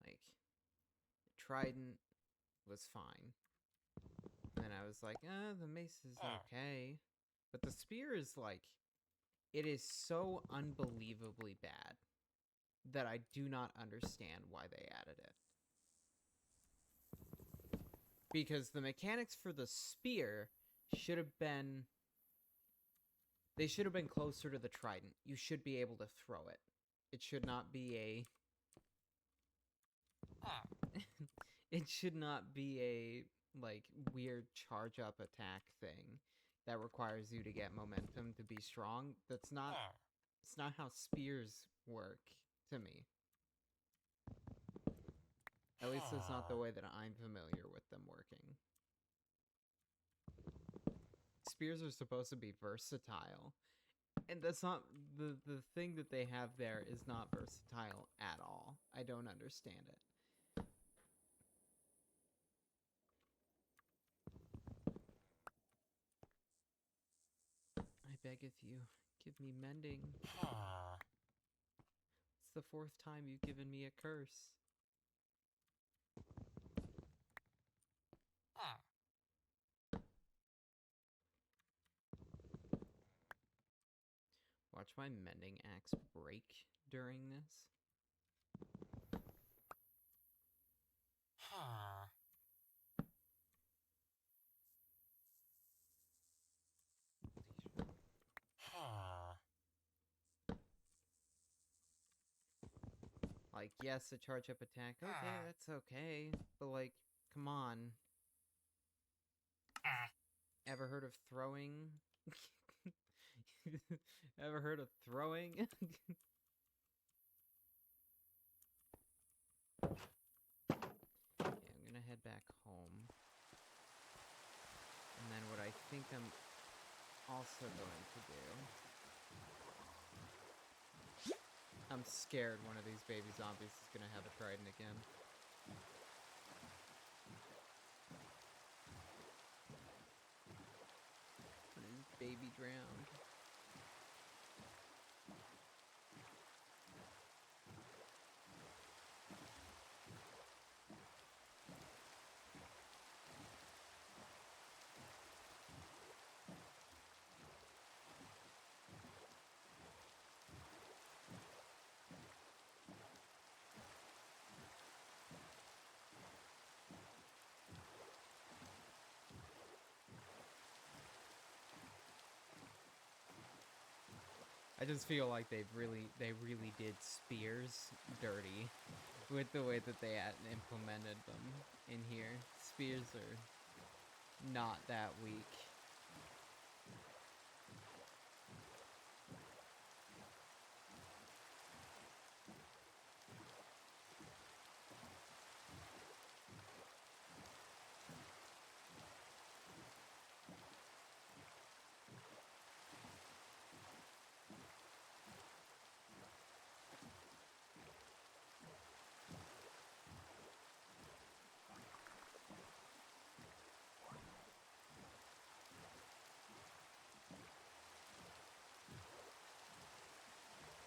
Like, Trident was fine. Then I was like, the mace is okay. But the spear is like, it is so unbelievably bad that I do not understand why they added it. Because the mechanics for the spear should have been... They should have been closer to the trident. You should be able to throw it. It should not be a... It should not be a, like, weird charge-up attack thing that requires you to get momentum to be strong. That's not... It's not how spears work, to me. At least it's not the way that I'm familiar with them working. Spears are supposed to be versatile. And that's not... The thing that they have there is not versatile at all. I don't understand it. I beg of you, give me mending. It's the 4th time you've given me a curse. Watch my mending axe break during this. Like, yes, a charge-up attack. Okay, that's okay. But, like, come on. Ever heard of throwing? Ever heard of throwing? Yeah, I'm gonna head back home. And then what I think I'm also going to do... I'm scared one of these baby zombies is gonna have a trident again. And his baby drowned. I just feel like they really did spears dirty with the way that they implemented them in here. Spears are not that weak.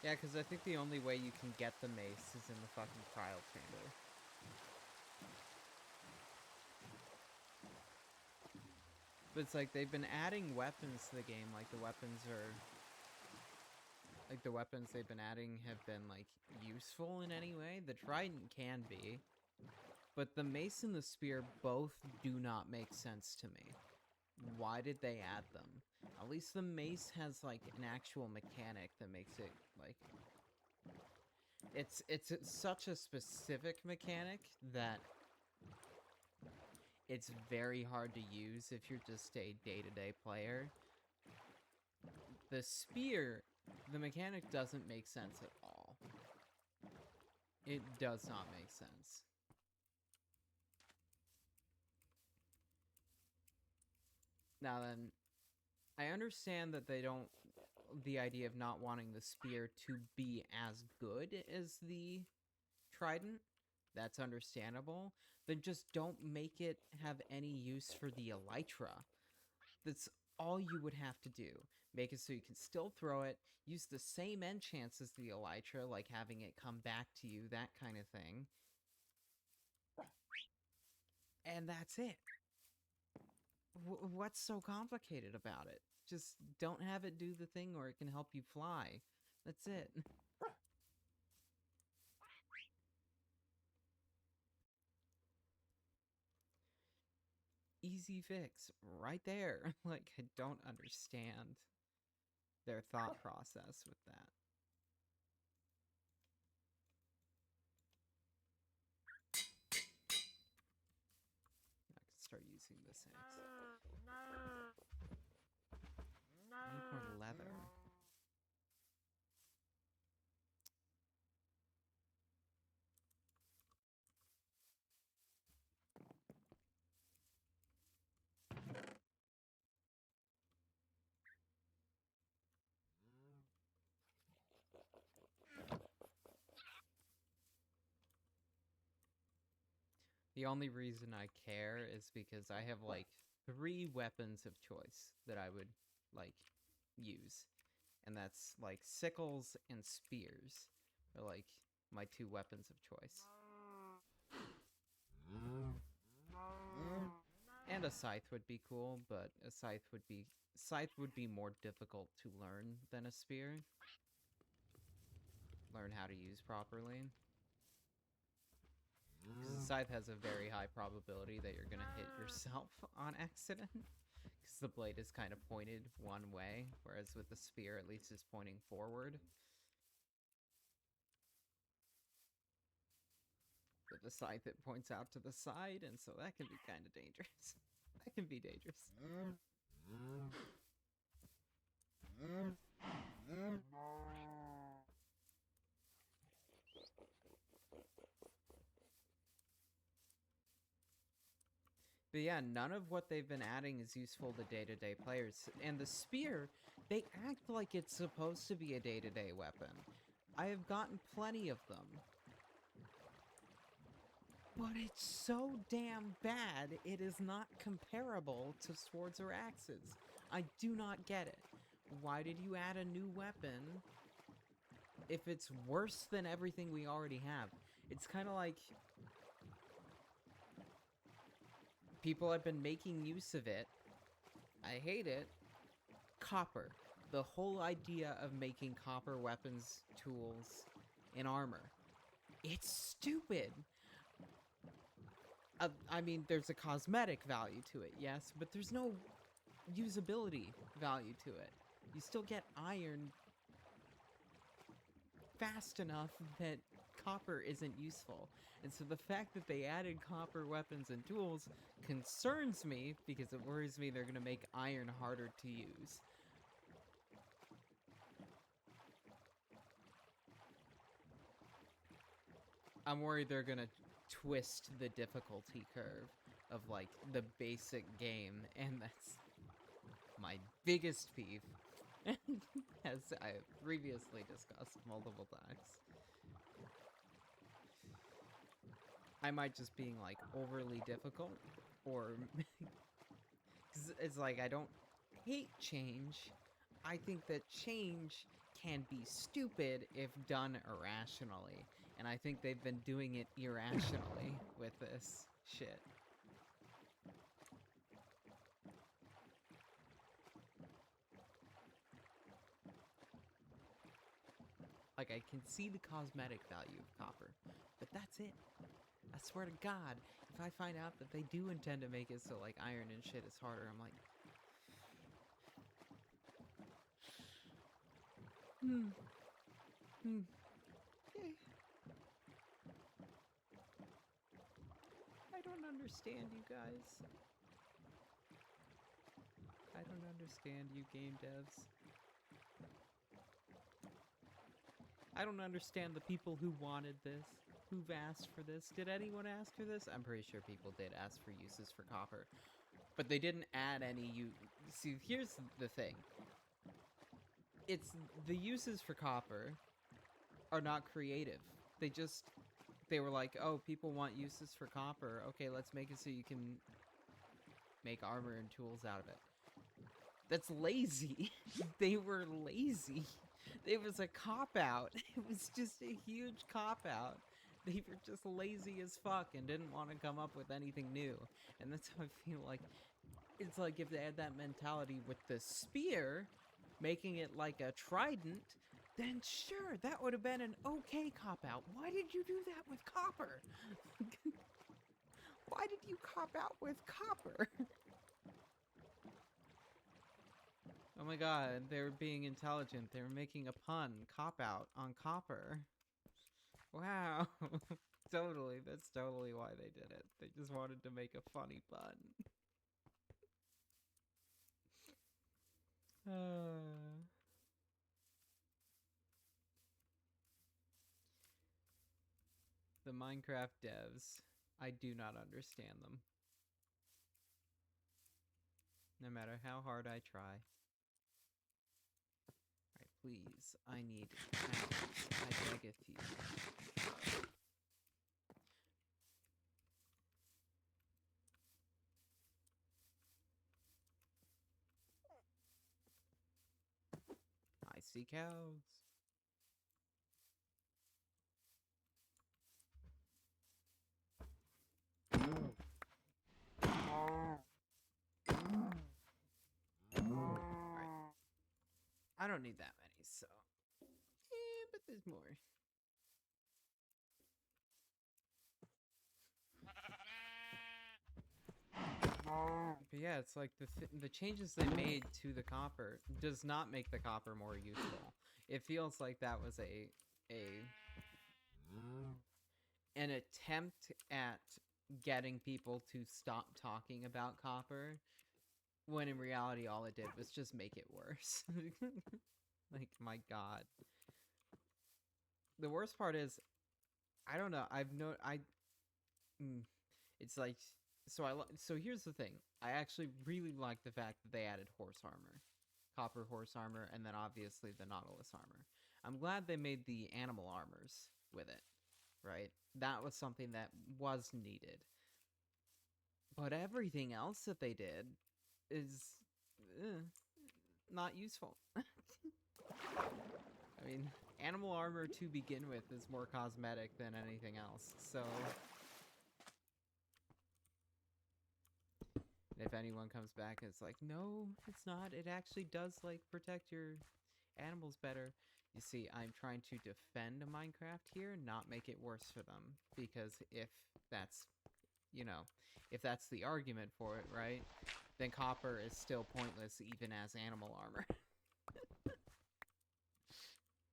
Yeah, because I think the only way you can get the mace is in the fucking trial chamber. But it's like they've been adding weapons to the game, like the weapons they've been adding have been like useful in any way. The trident can be, but the mace and the spear both do not make sense to me. Why did they add them? At least the mace has like an actual mechanic that makes it like it's such a specific mechanic that it's very hard to use if you're just a day-to-day player. The spear, the mechanic doesn't make sense at all. It does not make sense. Now then, I understand that they don't, the idea of not wanting the spear to be as good as the trident. That's understandable. Then just don't make it have any use for the elytra. That's all you would have to do. Make it so you can still throw it, use the same enchants as the elytra, like having it come back to you, that kind of thing. And that's it. What's so complicated about it? Just don't have it do the thing or it can help you fly. That's it. Easy fix right there. Like, I don't understand their thought process with that. I can start using this axe. I need more leather. The only reason I care is because I have like 3 weapons of choice that I would like use. And that's like sickles and spears are like my 2 weapons of choice. And a scythe would be cool, but a scythe would be more difficult to learn than a spear. Learn how to use properly. Because the scythe has a very high probability that you're gonna hit yourself on accident. Because the blade is kind of pointed one way, whereas with the spear at least it's pointing forward. But the scythe, it points out to the side, and so that can be kind of dangerous. That can be dangerous. But yeah, none of what they've been adding is useful to day-to-day players. And the spear, they act like it's supposed to be a day-to-day weapon. I have gotten plenty of them. But it's so damn bad, it is not comparable to swords or axes. I do not get it. Why did you add a new weapon if it's worse than everything we already have? It's kind of like people have been making use of it. I hate it. Copper. The whole idea of making copper weapons, tools, and armor. It's stupid. I mean, there's a cosmetic value to it, yes, but there's no usability value to it. You still get iron fast enough that copper isn't useful. And so the fact that they added copper weapons and tools concerns me because it worries me they're going to make iron harder to use. I'm worried they're going to twist the difficulty curve of like the basic game, and that's my biggest peeve. As I have previously discussed multiple times. I might just being like overly difficult, or cause it's like I don't hate change. I think that change can be stupid if done irrationally. And I think they've been doing it irrationally with this shit. Like, I can see the cosmetic value of copper, but that's it. I swear to God, if I find out that they do intend to make it so, like, iron and shit is harder, I'm like... Okay. I don't understand you guys. I don't understand you game devs. I don't understand the people who wanted this, who've asked for this. Did anyone ask for this? I'm pretty sure people did ask for uses for copper. But they didn't add any See, here's the thing. It's the uses for copper are not creative. They were like, oh, people want uses for copper. Okay, let's make it so you can make armor and tools out of it. That's lazy. They were lazy. It was a cop-out. It was just a huge cop-out. They were just lazy as fuck and didn't want to come up with anything new. And that's how I feel like... It's like if they had that mentality with the spear, making it like a trident, then sure, that would have been an okay cop-out. Why did you do that with copper? Why did you cop out with copper? Oh my god, they were being intelligent. They were making a pun. Cop-out on copper. Wow. Totally, that's totally why they did it. They just wanted to make a funny pun. The Minecraft devs, I do not understand them. No matter how hard I try. Alright, please, I need pounds. I beg of you. I see cows. Alright. I don't need that many, so... but there's more. But yeah, it's like the changes they made to the copper does not make the copper more useful. It feels like that was an attempt at getting people to stop talking about copper, when in reality all it did was just make it worse. Like, my god. The worst part is, I don't know, it's like, so here's the thing. I actually really like the fact that they added horse armor. Copper horse armor, and then obviously the Nautilus armor. I'm glad they made the animal armors with it, right? That was something that was needed. But everything else that they did is not useful. I mean, animal armor to begin with is more cosmetic than anything else, so... And if anyone comes back and it's like, no, it's not. It actually does, like, protect your animals better. You see, I'm trying to defend Minecraft here, not make it worse for them. Because if that's, you know, if that's the argument for it, right? Then copper is still pointless even as animal armor.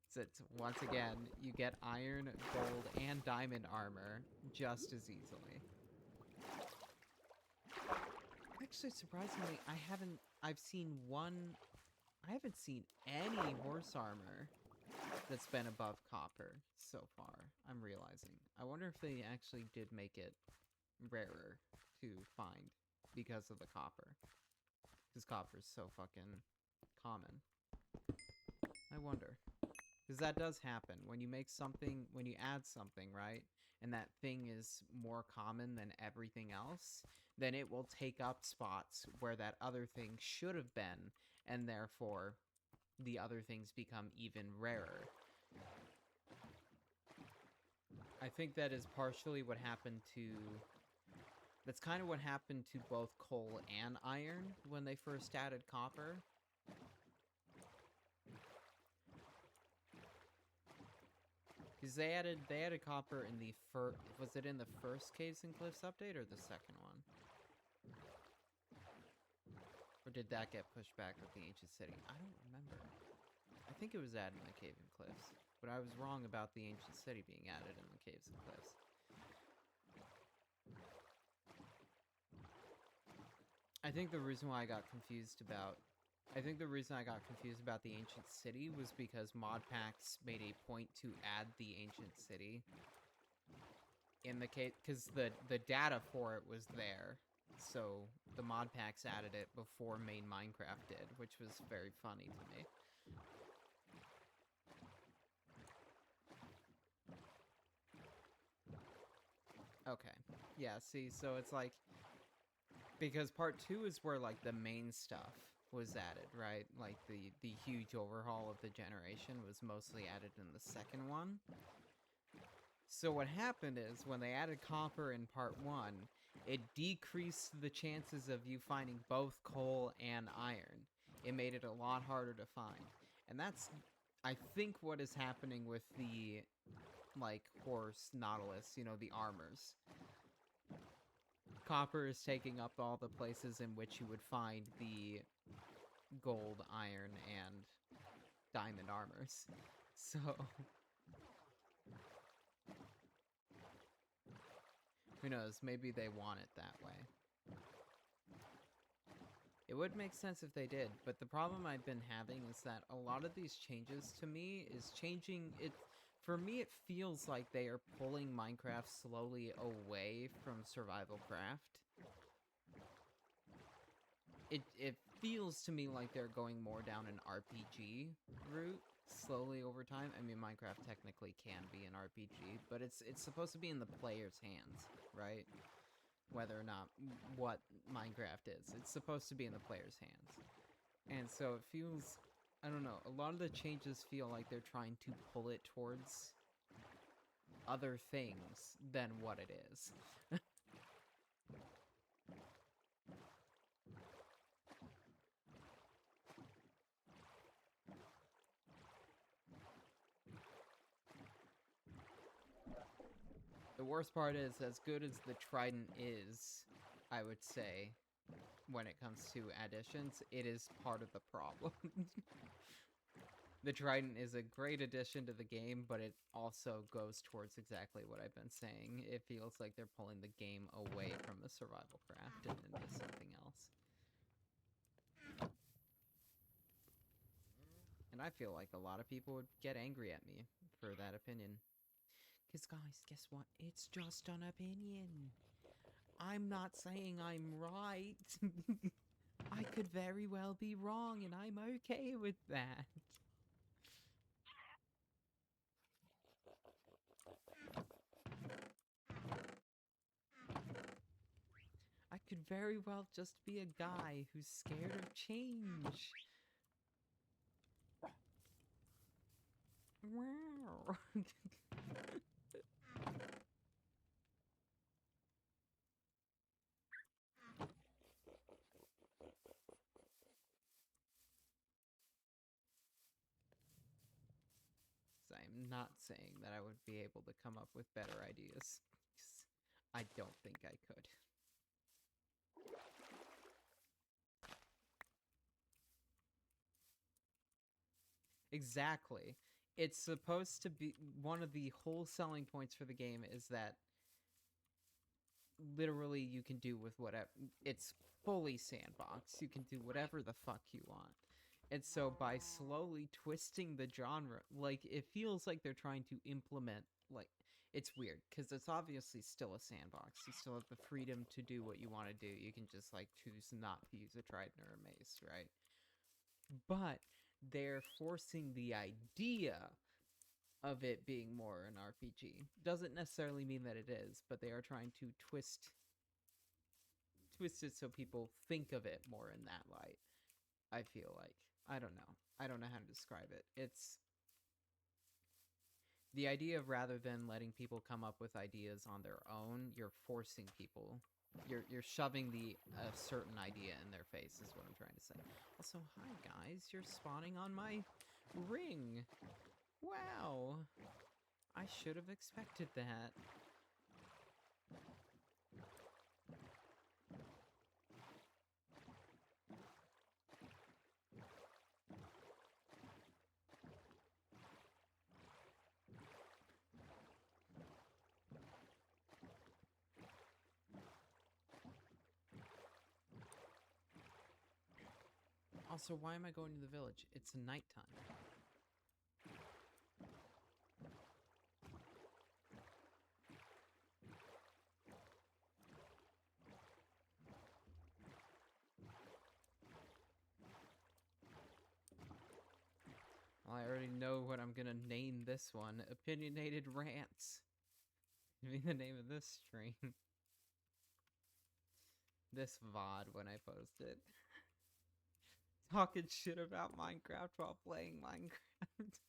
So once again, you get iron, gold, and diamond armor just as easily. Actually, surprisingly, I haven't seen any horse armor that's been above copper so far, I'm realizing. I wonder if they actually did make it rarer to find because of the copper. Because copper's so fucking common. I wonder. Because that does happen. When you make something, when you add something, right? And that thing is more common than everything else, then it will take up spots where that other thing should have been, and therefore the other things become even rarer. I think that is partially what happened to... That's kind of what happened to both coal and iron when they first added copper. Because they added copper in the first... Was it in the first Caves and Cliffs update or the second one? Or did that get pushed back with the Ancient City? I don't remember. I think it was added in the Cave and Cliffs. But I was wrong about the Ancient City being added in the Caves and Cliffs. I think the reason why I got confused about... the Ancient City was because mod packs made a point to add the Ancient City in the case, because the data for it was there. So the mod packs added it before main Minecraft did, which was very funny to me. Okay. Yeah, see, so it's like... Because part 2 is where, like, the main stuff was added, right? Like, the huge overhaul of the generation was mostly added in the second one. So what happened is, when they added copper in part 1, it decreased the chances of you finding both coal and iron. It made it a lot harder to find. And that's, I think, what is happening with the, like, horse Nautilus, you know, the armors. Copper is taking up all the places in which you would find the gold, iron, and diamond armors. So... Who knows, maybe they want it that way. It would make sense if they did, but the problem I've been having is that a lot of these changes to me is changing it. For me, it feels like they are pulling Minecraft slowly away from survival craft. It feels to me like they're going more down an RPG route slowly over time. I mean, Minecraft technically can be an RPG, but it's supposed to be in the player's hands, right? Whether or not what Minecraft is. It's supposed to be in the player's hands. And so it feels, I don't know, a lot of the changes feel like they're trying to pull it towards other things than what it is. The worst part is, as good as the Trident is, I would say, when it comes to additions, it is part of the problem. The Trident is a great addition to the game, but it also goes towards exactly what I've been saying. It feels like they're pulling the game away from the survival craft and into something else. And I feel like a lot of people would get angry at me for that opinion. Because, guys, guess what? It's just an opinion. I'm not saying I'm right. I could very well be wrong, and I'm okay with that. I could very well just be a guy who's scared of change. Wow. I'm not saying that I would be able to come up with better ideas. I don't think I could. Exactly. It's supposed to be... One of the whole selling points for the game is that literally you can do with whatever... It's fully sandbox. You can do whatever the fuck you want. And so by slowly twisting the genre, like, it feels like they're trying to implement, like, it's weird, because it's obviously still a sandbox. You still have the freedom to do what you want to do. You can just, like, choose not to use a trident or a mace, right? But they're forcing the idea of it being more an RPG. Doesn't necessarily mean that it is, but they are trying to twist it so people think of it more in that light. I feel like. I don't know. I don't know how to describe it. It's the idea of rather than letting people come up with ideas on their own, you're forcing people. You're shoving a certain idea in their face is what I'm trying to say. Also, hi guys, you're spawning on my ring. Wow. I should have expected that. Also, why am I going to the village? It's nighttime. Well, I already know what I'm gonna name this one. Opinionated Rants. Be the name of this stream. This VOD when I post it. Talking shit about Minecraft while playing Minecraft.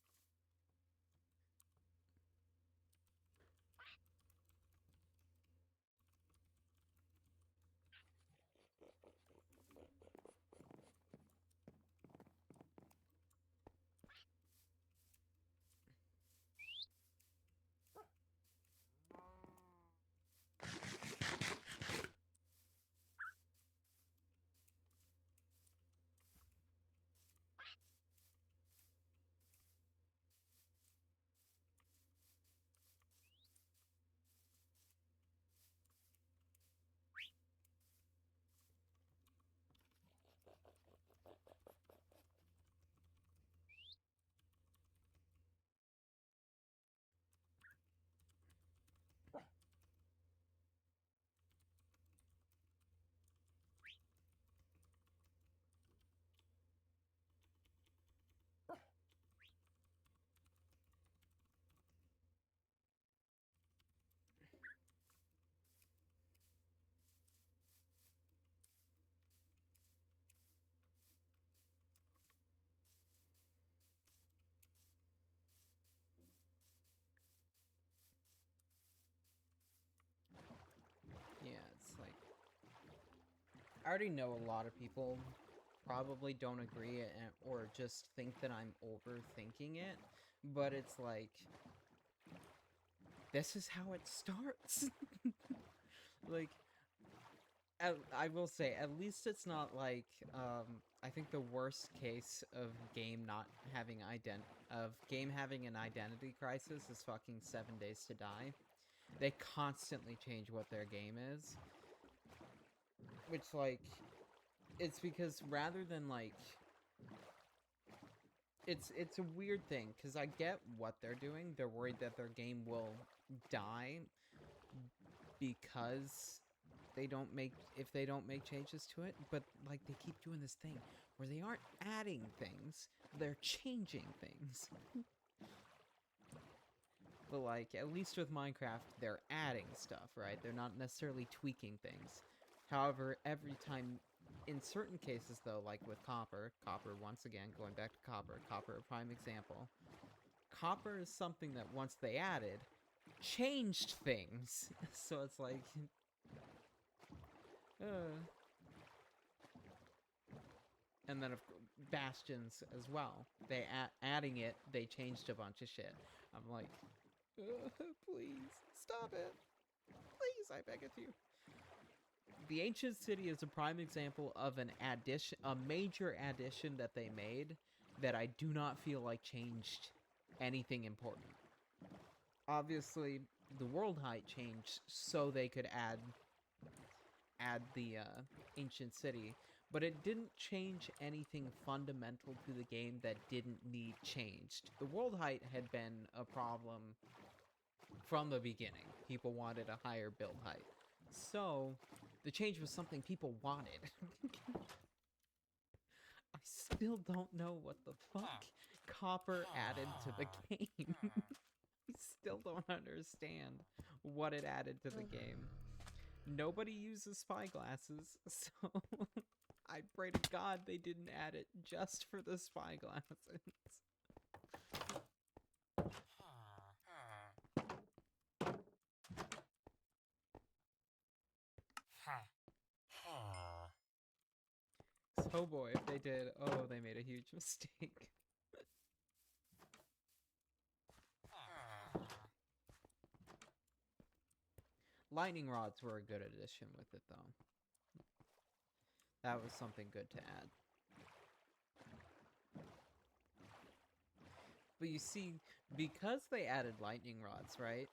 Yeah, it's like I already know a lot of people probably don't agree or just think that I'm overthinking it, but it's like this is how it starts. Like I will say, at least it's not like I think the worst case of game not having game having an identity crisis is fucking 7 Days to Die. They constantly change what their game is, which like it's because rather than like it's a weird thing because I get what they're doing. They're worried that their game will die because if they don't make changes to it, but like they keep doing this thing where they aren't adding things, they're changing things. But like at least with Minecraft they're adding stuff, right? They're not necessarily tweaking things. However, every time in certain cases though, like with copper once again going back to copper a prime example. Copper is something that once they added changed things. So it's like and then bastions as well. They adding it, they changed a bunch of shit. I'm like, please stop it, please, I beg of you. The ancient city is a prime example of an addition, a major addition that they made that I do not feel like changed anything important. Obviously, the world height changed so they could add the ancient city, but it didn't change anything fundamental to the game that didn't need changed. The world height had been a problem from the beginning. People wanted a higher build height. So, the change was something people wanted. I still don't know what the fuck copper added to the game. I still don't understand what it added to the game. Nobody uses spyglasses, so I pray to God they didn't add it just for the spyglasses. Oh boy, if they did, oh, they made a huge mistake. Lightning rods were a good addition with it, though. That was something good to add. But you see, because they added lightning rods, right?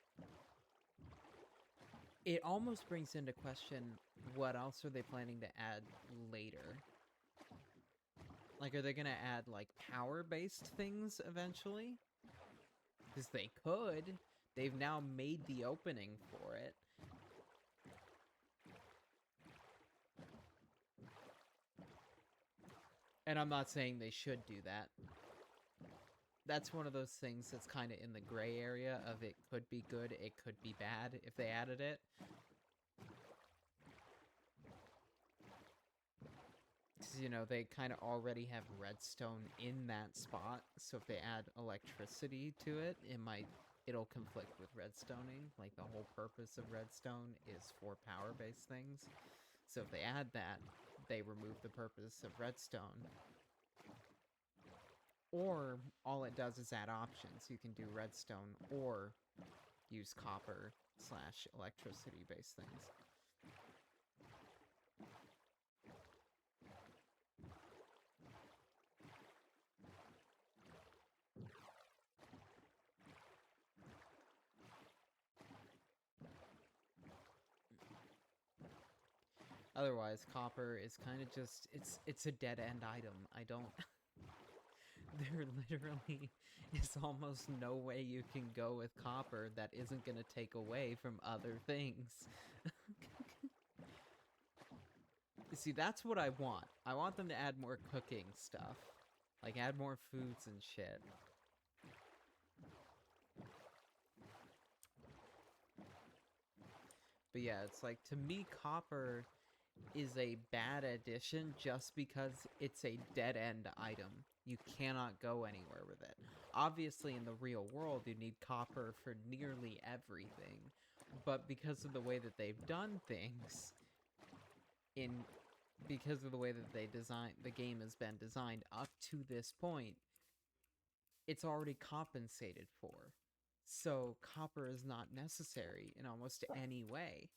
It almost brings into question, what else are they planning to add later? Like, are they gonna add, like, power-based things eventually? Because they could. They've now made the opening for it. And I'm not saying they should do that. That's one of those things that's kind of in the gray area of it could be good, it could be bad if they added it. Because, you know, they kind of already have redstone in that spot, so if they add electricity to it, it'll conflict with redstoning. Like, the whole purpose of redstone is for power-based things. So if they add that, they remove the purpose of redstone. Or all it does is add options. You can do redstone or use copper / electricity-based things. Otherwise, copper is kind of just, it's a dead-end item. I don't... There literally is almost no way you can go with copper that isn't going to take away from other things. See, that's what I want. I want them to add more cooking stuff. Like, add more foods and shit. But yeah, it's like, to me, copper is a bad addition just because it's a dead-end item. You cannot go anywhere with it. Obviously, in the real world, you need copper for nearly everything. But because of the way that they've done things, because of the way that the game has been designed up to this point, it's already compensated for. So copper is not necessary in almost any way.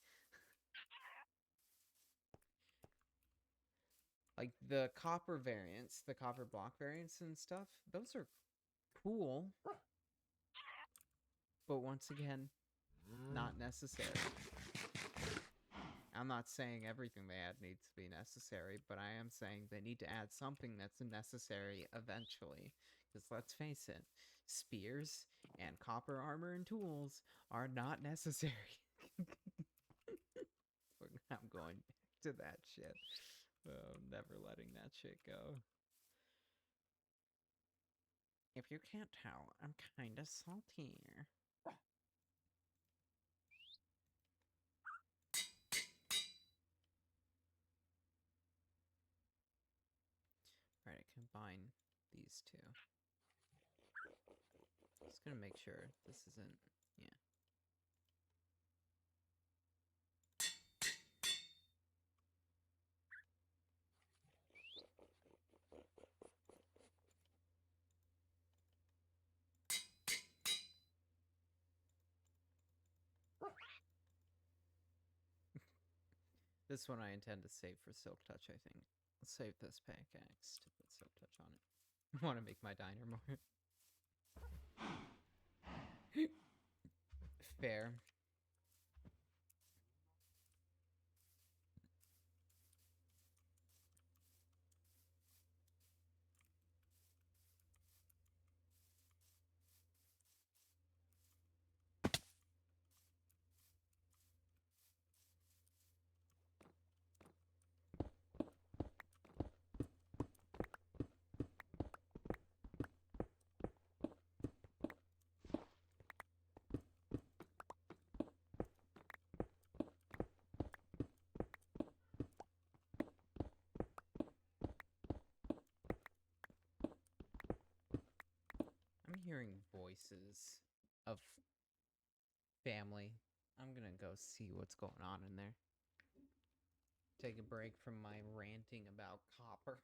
Like, the copper variants, the copper block variants and stuff, those are cool. But once again, not necessary. I'm not saying everything they add needs to be necessary, but I am saying they need to add something that's necessary eventually. Because let's face it, spears and copper armor and tools are not necessary. I'm going back to that shit. Oh, never letting that shit go. If you can't tell, I'm kinda salty. Alright, I combine these two. Just gonna make sure this isn't... yeah. This one I intend to save for Silk Touch, I think. I'll save this pickaxe to put Silk Touch on it. I want to make my diner more... fair. voices of family. I'm gonna go see what's going on in there. Take a break from my ranting about copper.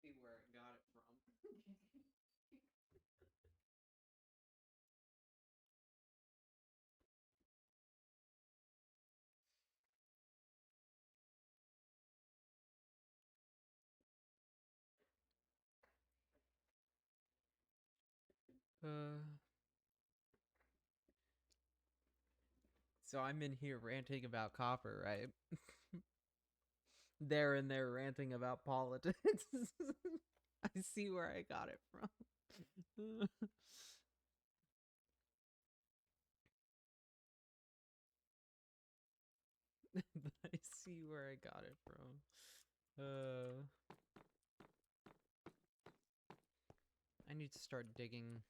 See where I got it from. So I'm in here ranting about copper, right? They're in there ranting about politics. I see where I got it from. I see where I got it from. I need to start digging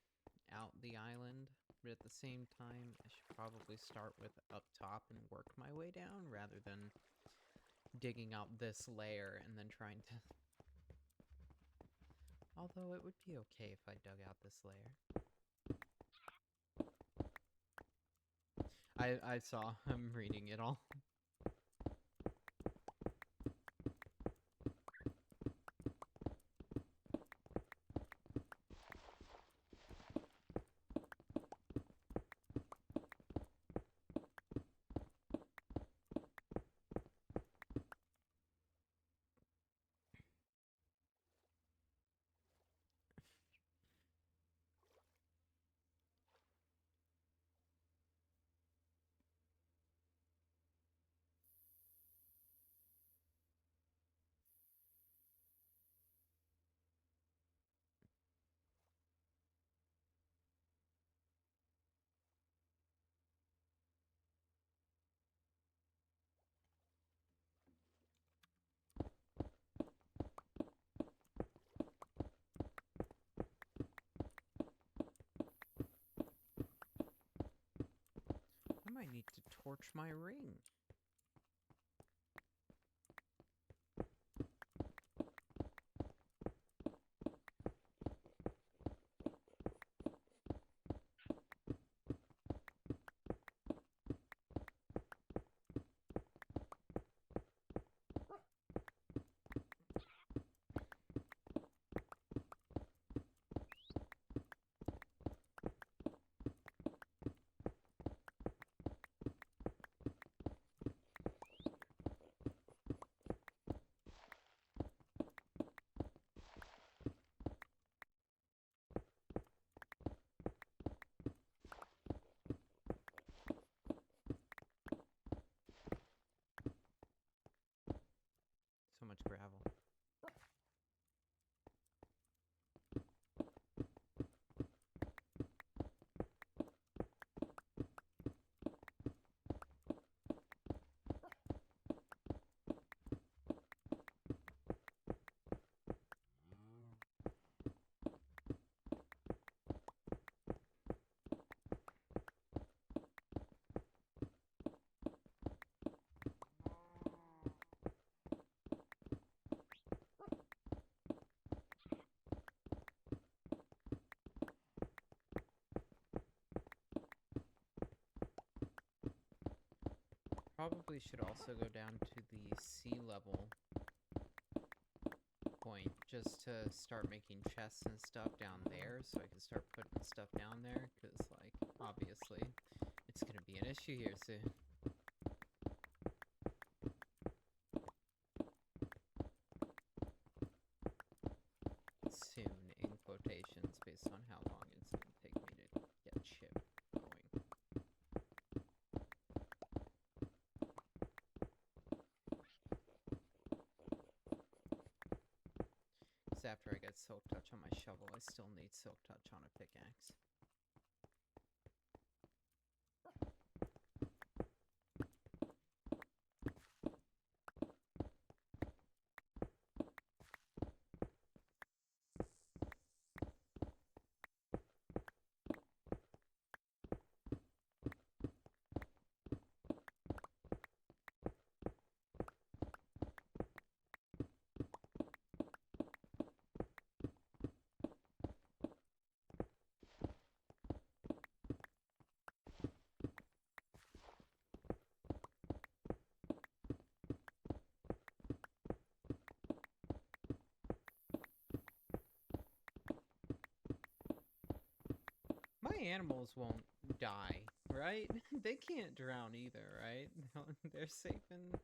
out the island, but at the same time, I should probably start with up top and work my way down rather than digging out this layer and then trying to... Although it would be okay if I dug out this layer. I saw. I'm reading it all. torch my ring. So much gravel. Probably should also go down to the sea level point just to start making chests and stuff down there so I can start putting stuff down there, because, like, obviously it's gonna be an issue here soon. Soon, in quotations, based on how long it's gonna take me to get shit going. Because after I get Silk Touch on my shovel, I still need Silk Touch on a pickaxe. My animals won't die, right? They can't drown either, right? They're safe and...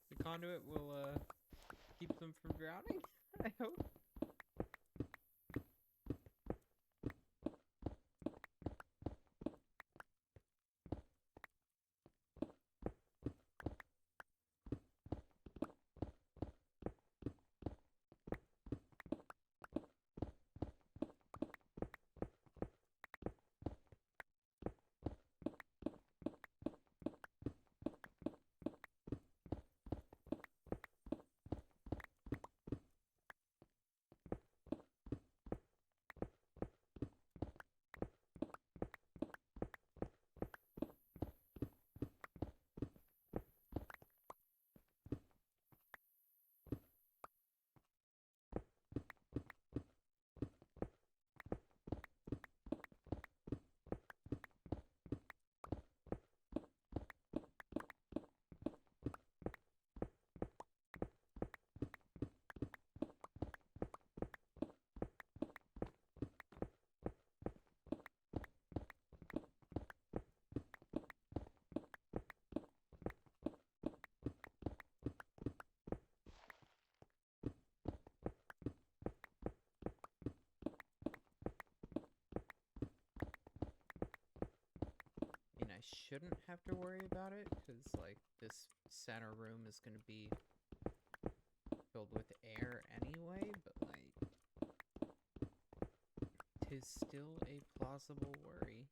The conduit will, keep them from drowning, I hope. I shouldn't have to worry about it, because, like, this center room is going to be filled with air anyway, but, like, is still a plausible worry.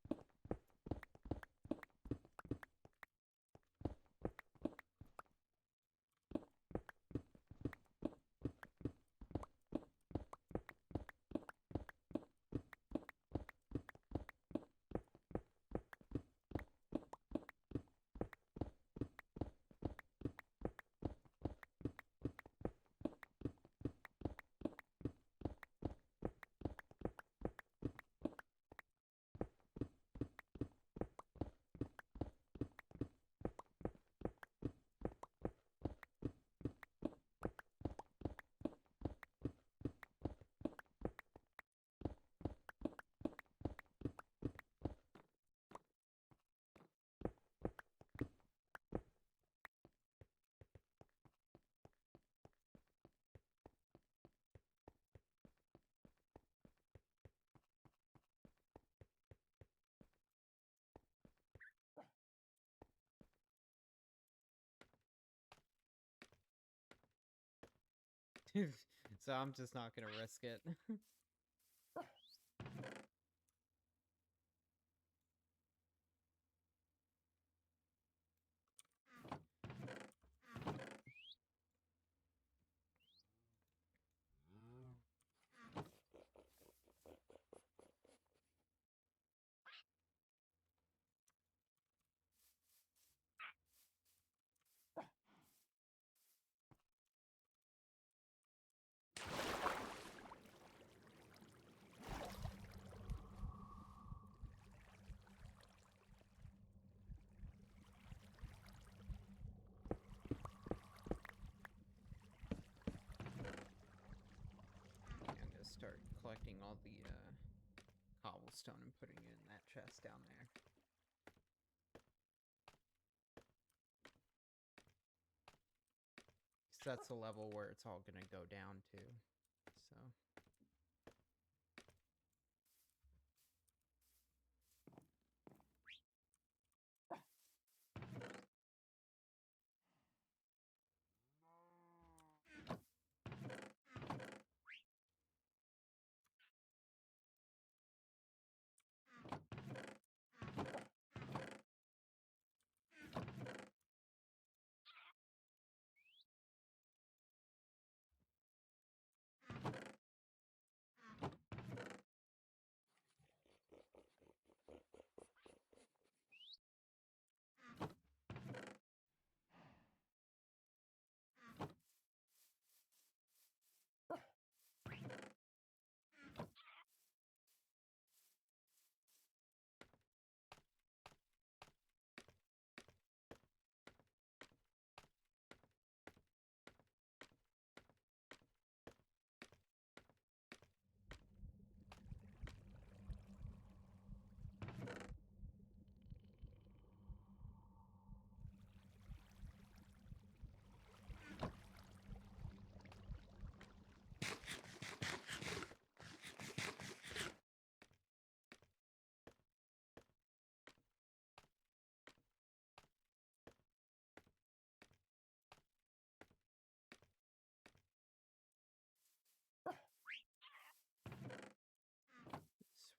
So I'm just not gonna risk it. I'm gonna start collecting all the cobblestone and putting it in that chest down there. That's a level where it's all gonna go down to, so.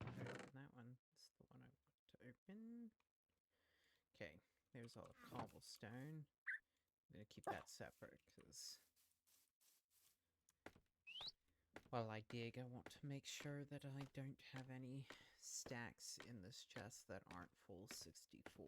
Why did I open that one? It's the one I want to open. Okay, there's all the cobblestone. I'm gonna keep that separate because while I dig, I want to make sure that I don't have any stacks in this chest that aren't full 64.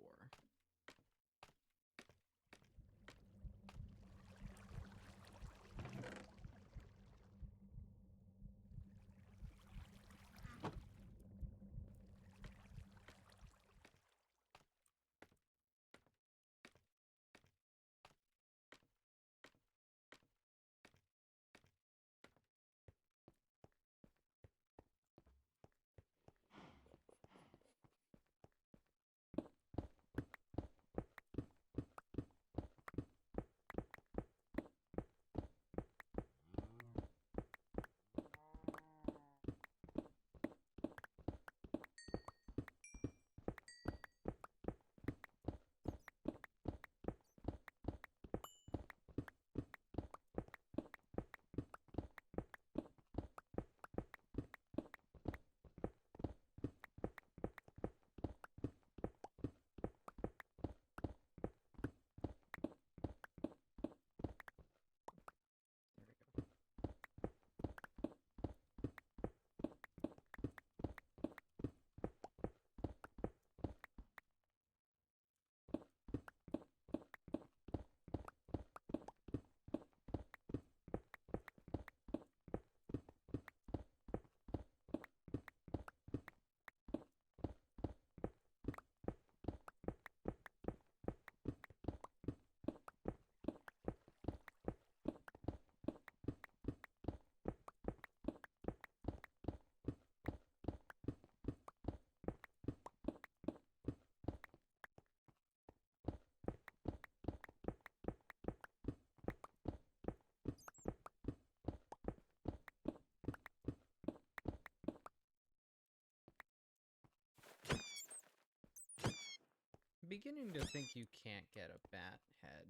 beginning to think you can't get a bat head.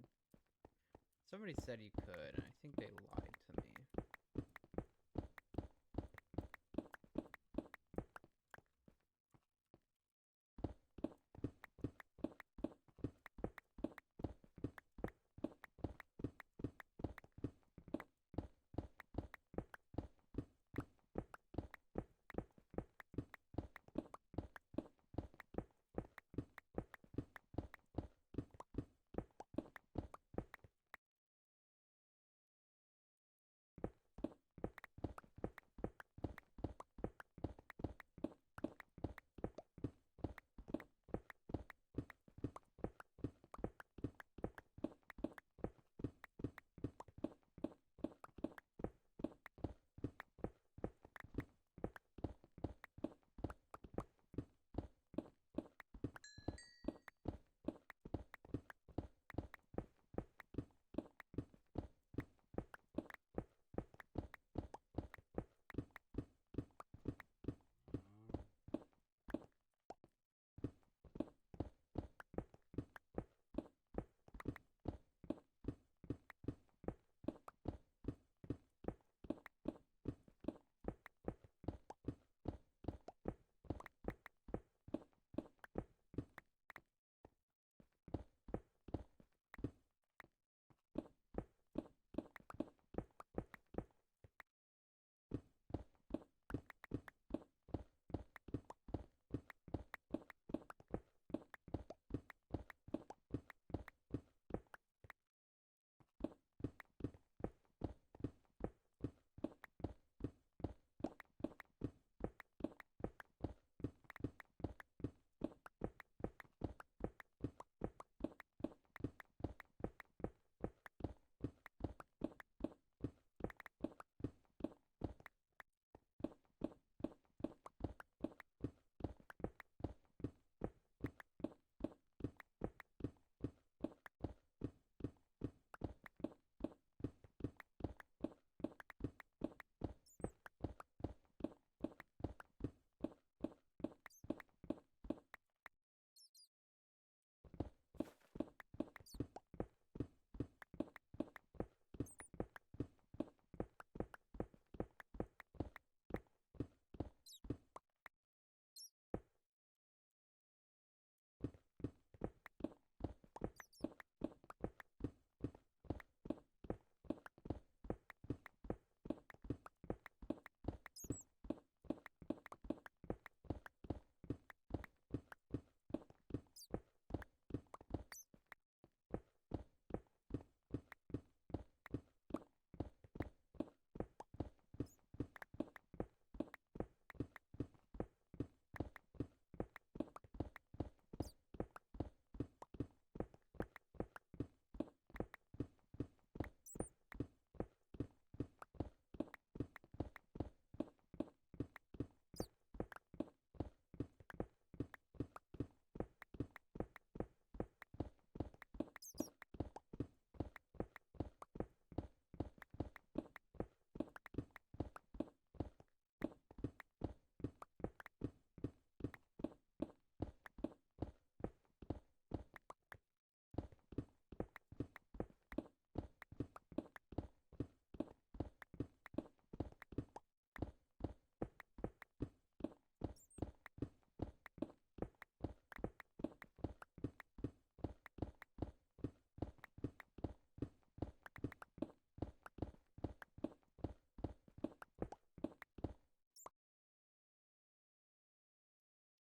Somebody said you could, and I think they lied to me.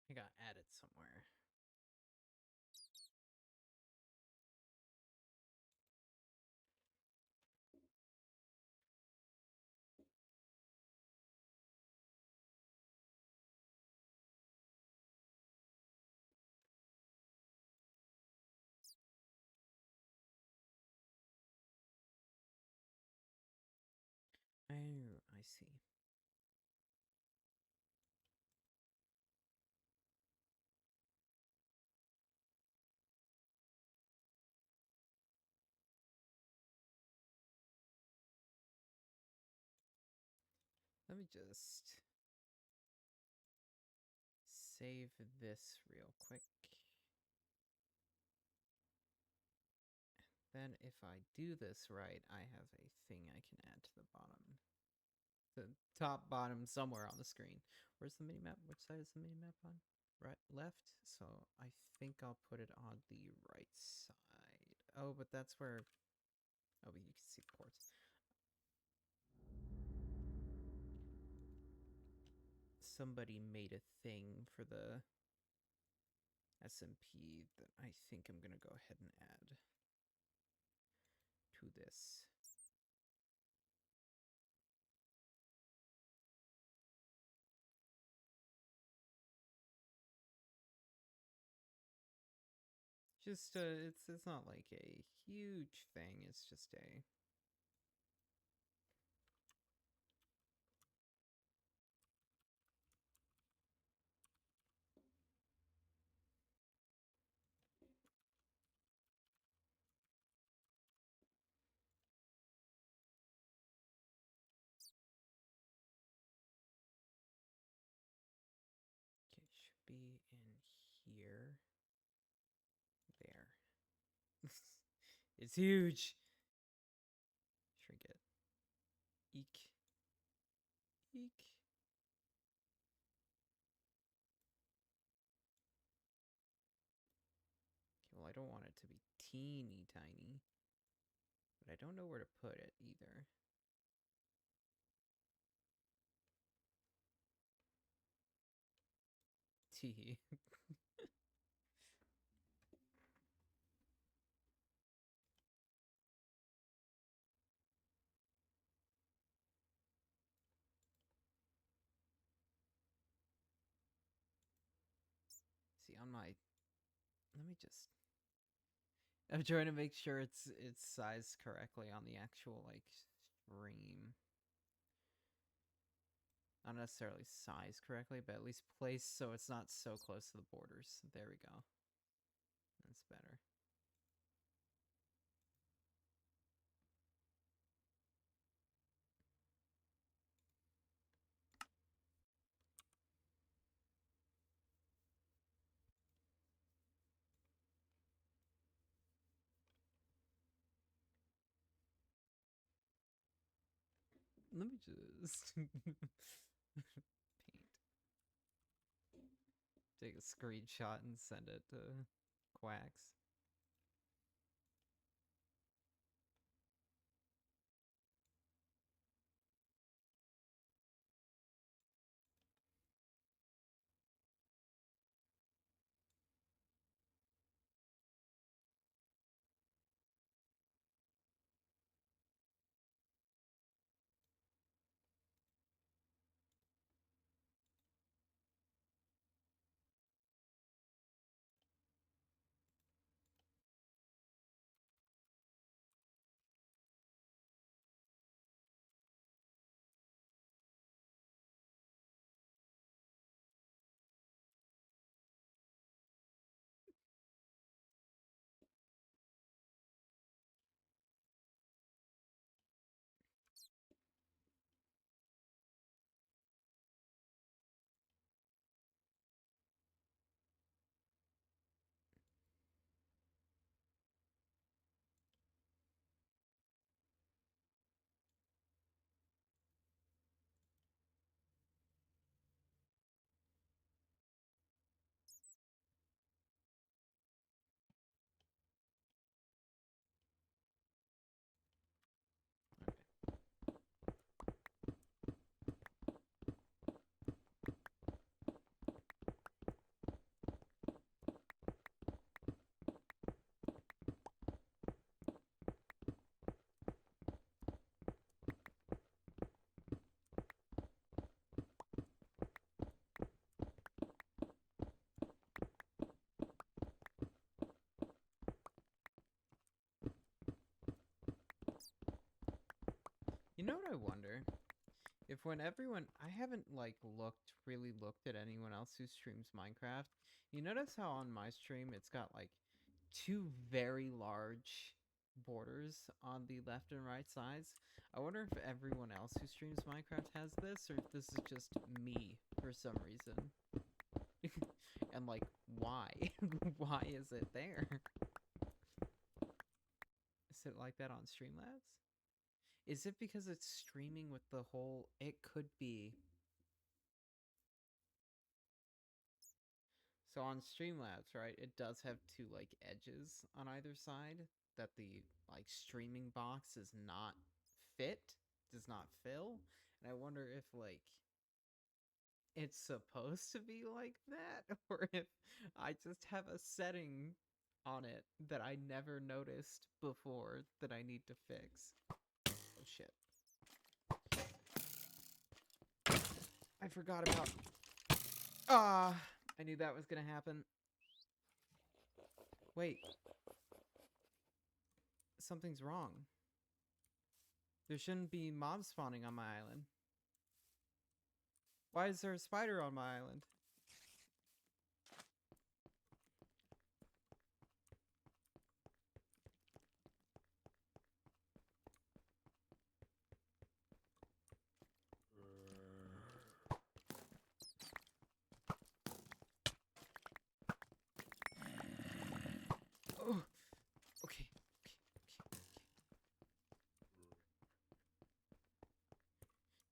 I got added somewhere. Oh, I see. Let me just save this real quick. Then if I do this right, I have a thing I can add to the bottom. The top, bottom, somewhere on the screen. Where's the mini-map? Which side is the mini-map on? Right, left? So I think I'll put it on the right side. Oh, but that's where... Oh, but you can see the ports. Somebody made a thing for the SMP that I think I'm gonna go ahead and add to this. Just it's not like a huge thing. It's just a... Okay, should be in here. There. It's huge. Shrink it. Eek. Eek. Okay, well, I don't want it to be teeny tiny, but I don't know where to put it either. Tee. See, on my... Let me just... I'm trying to make sure it's sized correctly on the actual, like, stream. Not necessarily sized correctly, but at least placed so it's not so close to the borders. There we go. That's better. Let me just paint. Take a screenshot and send it to Quacks. You know what I wonder? If when everyone... I haven't, like, really looked at anyone else who streams Minecraft. You notice how on my stream it's got, like, two very large borders on the left and right sides? I wonder if everyone else who streams Minecraft has this, or if this is just me for some reason. And, like, why? Why is it there? is it like that on Streamlabs? Is it because it's streaming with the whole... It could be. So on Streamlabs, right, it does have two, like, edges on either side that the, like, streaming box does not fill. And I wonder if, like, it's supposed to be like that, or if I just have a setting on it that I never noticed before that I need to fix. Oh, shit. I forgot about... I knew that was gonna happen. Wait. Something's wrong. There shouldn't be mobs spawning on my island. Why is there a spider on my island? Oh, okay.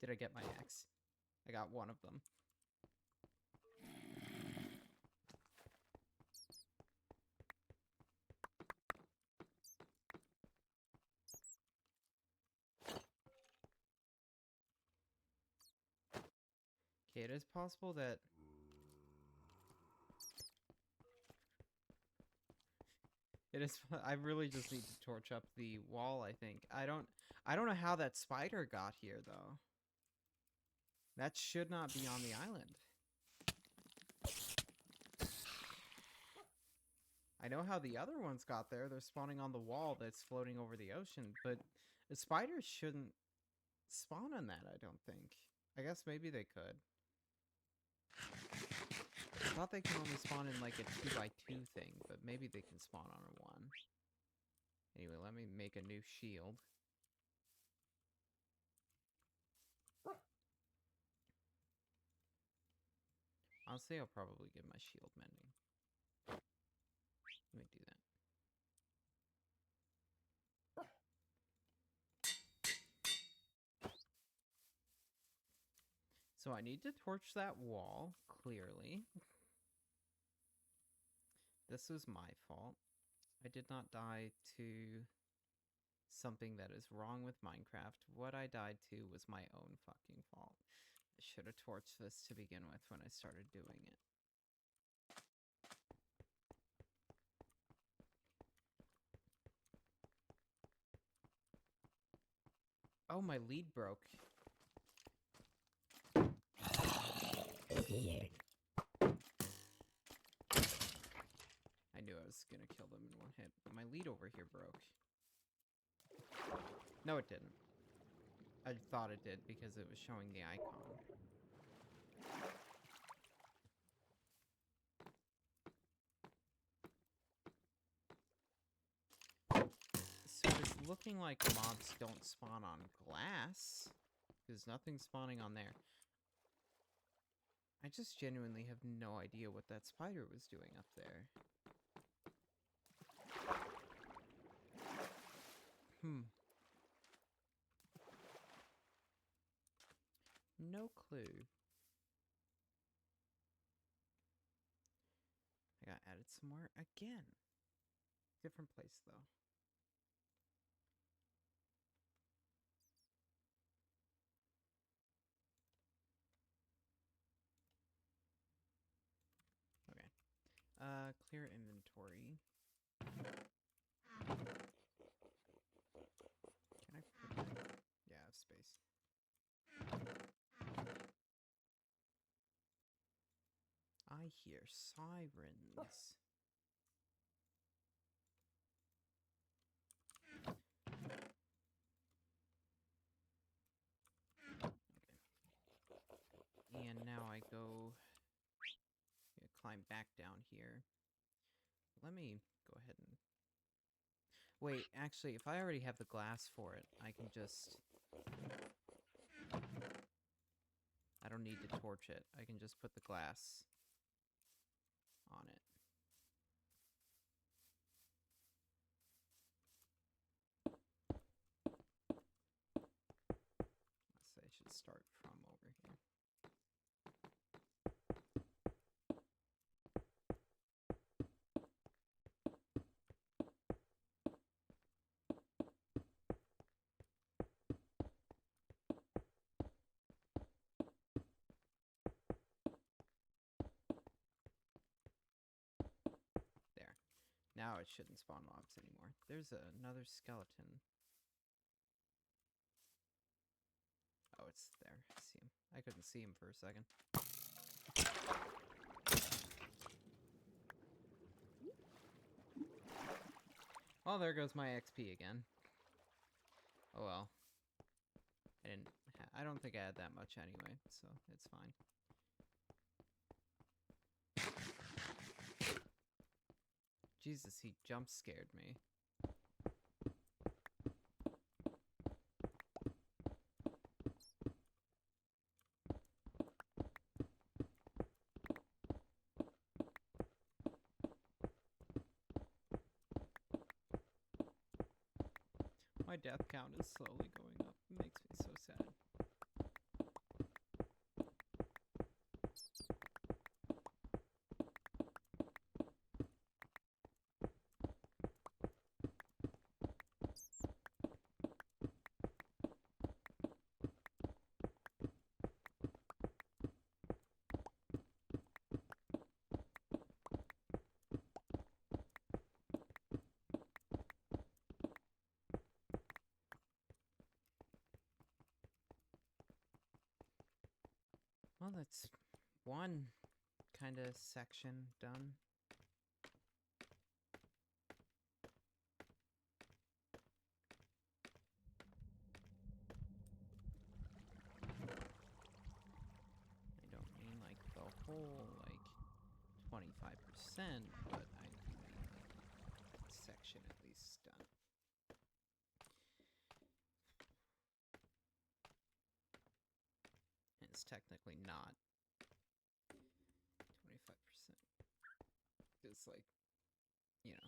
Did I get my axe? I got one of them. Okay, it is possible that... It is... I really just need to torch up the wall, I think. I don't know how that spider got here, though. That should not be on the island. I know how the other ones got there. They're spawning on the wall that's floating over the ocean, but the spiders shouldn't spawn on that, I don't think. I guess maybe they could. I thought they can only spawn in like a 2x2 thing, but maybe they can spawn on a 1. Anyway, let me make a new shield. Honestly, I'll probably get my shield mending. Let me do that. So I need to torch that wall, clearly. This was my fault. I did not die to something that is wrong with Minecraft. What I died to was my own fucking fault. I should have torched this to begin with when I started doing it. Oh, my lead broke. I knew I was gonna kill them in one hit. My lead over here broke. No, it didn't. I thought it did because it was showing the icon. So it's looking like mobs don't spawn on glass, because nothing's spawning on there. I just genuinely have no idea what that spider was doing up there. No clue. I got added somewhere again. Different place, though. Okay. Clear inventory. Can I put that? Yeah, I have space. I hear sirens. Okay. And now I go... climb back down here. Let me go ahead and... Wait, actually, if I already have the glass for it, I can just... I don't need to torch it. I can just put the glass on it. start from over here. There. Now it shouldn't spawn mobs anymore. There's another skeleton. Oh, it's there. I see him. I couldn't see him for a second. Well, there goes my XP again. Oh well. I don't think I had that much anyway, so it's fine. Jesus, he jump scared me. My death count is slowly going up. It makes me so sad. Well, that's one kind of section done. I don't mean like the whole, like 25%, but I do mean like a section at least done. And it's technically not 25%. It's like, you know,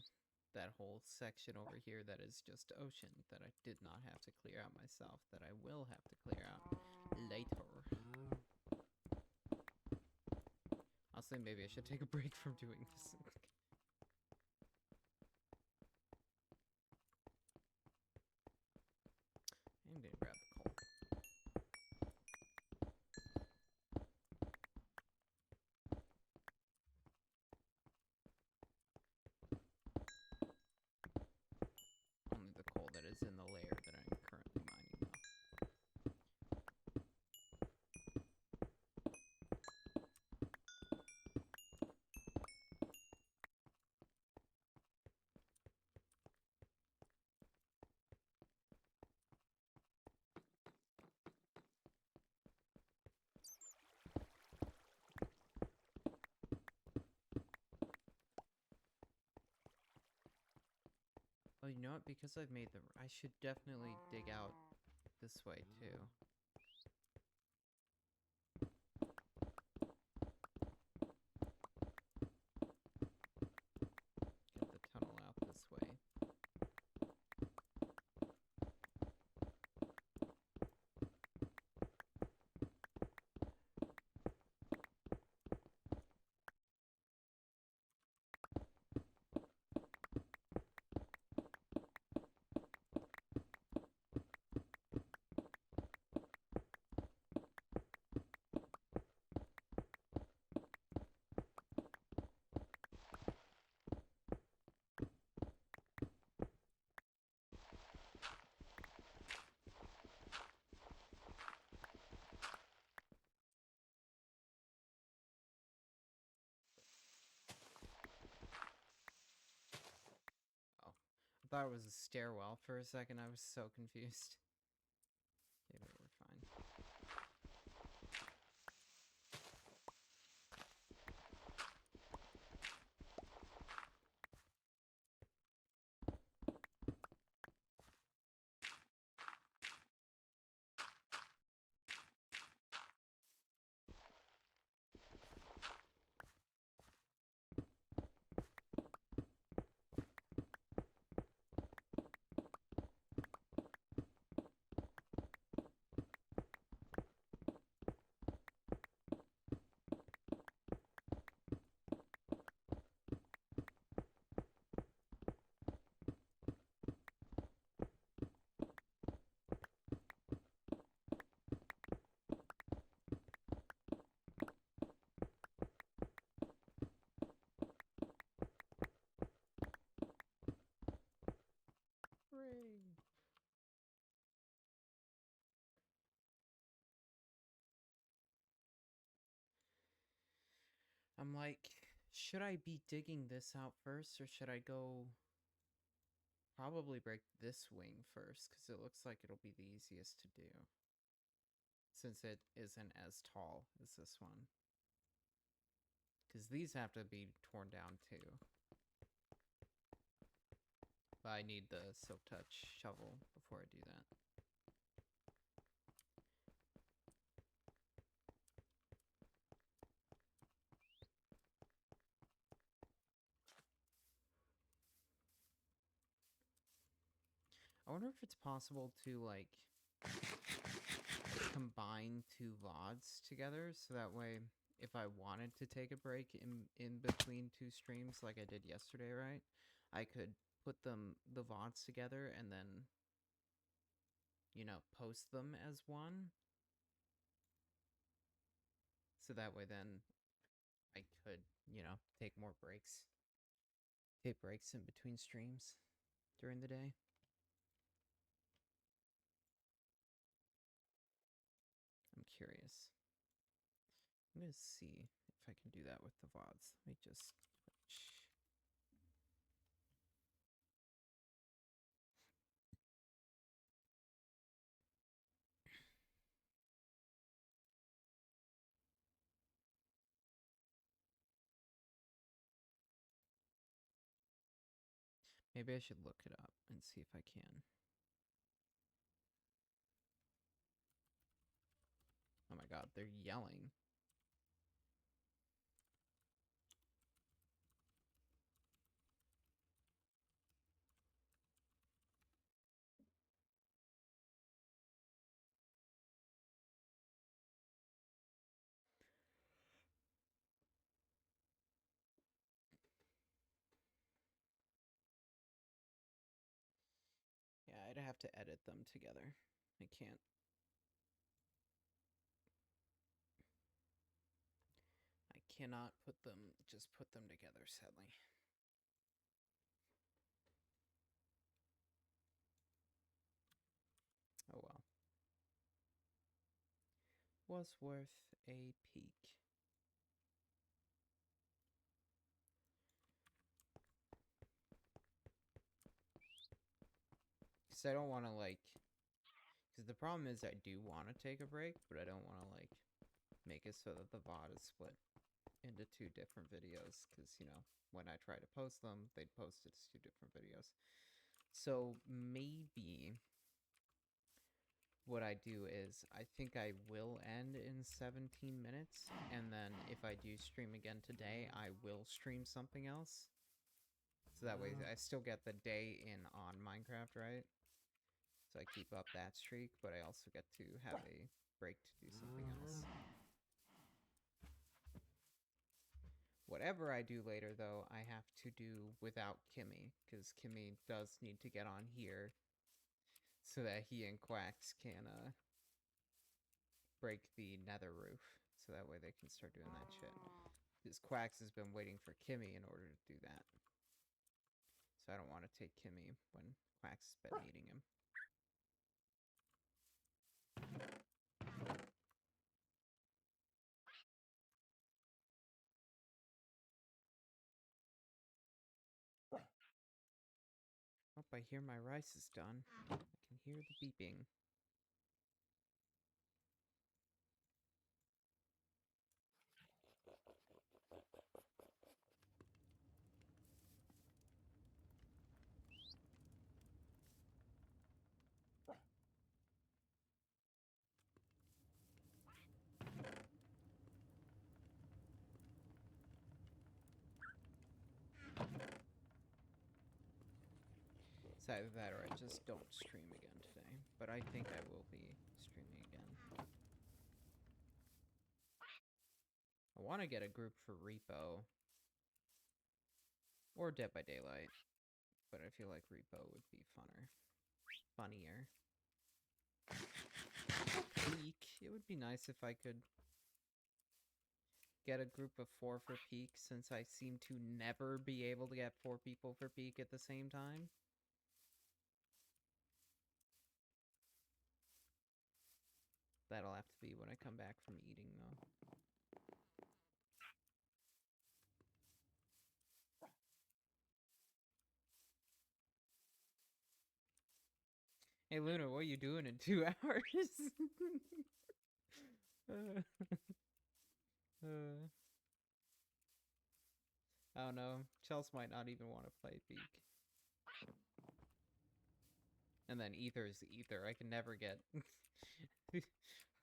that whole section over here that is just ocean that I did not have to clear out myself, that I will have to clear out later. Honestly, maybe I should take a break from doing this. I'm gonna grab the coal. Only the coal that is in the layer that I'm currently mining, though. Oh, you know what? Because I've made the... I should definitely dig out this way, too. Get the tunnel out this way. I thought it was a stairwell for a second. I was so confused. Okay, but we're fine. I'm like, should I be digging this out first, or should I go probably break this wing first, because it looks like it'll be the easiest to do, since it isn't as tall as this one. Because these have to be torn down too. But I need the Silk Touch shovel before I do that. I wonder if it's possible to, like, combine two VODs together, so that way, if I wanted to take a break in between two streams like I did yesterday, right, I could put the VODs together and then, you know, post them as one. So that way then I could, you know, take more breaks. Take breaks in between streams during the day. I'm curious. I'm gonna see if I can do that with the VODs. Let me just switch. Maybe I should look it up and see if I can. Oh my god, they're yelling. Yeah, I'd have to edit them together. I can't. I cannot just put them together, sadly. Oh well. Was worth a peek. Because I don't want to, like... Because the problem is I do want to take a break, but I don't want to, like, make it so that the VOD is split into two different videos. Because, you know, when I try to post them, they'd post it as two different videos. So maybe what I do is I think I will end in 17 minutes, and then if I do stream again today, I will stream something else. So that way I still get the day in on Minecraft, right? So I keep up that streak, but I also get to have a break to do something else. Whatever I do later, though, I have to do without Kimmy, because Kimmy does need to get on here so that he and Quacks can break the nether roof, so that way they can start doing that shit. Because Quacks has been waiting for Kimmy in order to do that. So I don't want to take Kimmy when Quacks has been needing him. Oh, I hear my rice is done. I can hear the beeping. It's either that or I just don't stream again today. But I think I will be streaming again. I want to get a group for Repo. Or Dead by Daylight. But I feel like Repo would be funnier. Peak. It would be nice if I could get a group of 4 for Peak, since I seem to never be able to get 4 people for Peak at the same time. That'll have to be when I come back from eating, though. Hey Luna, what are you doing in 2 hours? uh, uh, I don't know. Chelsea might not even want to play Beak. And then Ether's Ether. I can never get.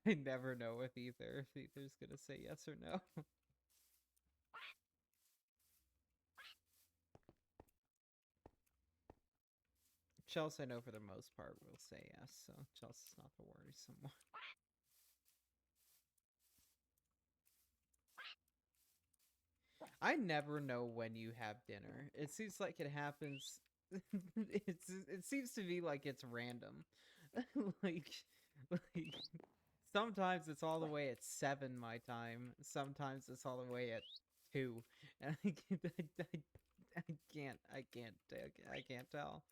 I never know with Ether if Ether's gonna say yes or no. Chelsea, I know for the most part, will say yes, so Chelsea's not the worrisome one. I never know when you have dinner. It seems like it happens. It seems to be like it's random. like, like sometimes it's all the way at 7 my time. Sometimes it's all the way at 2. And I can't tell.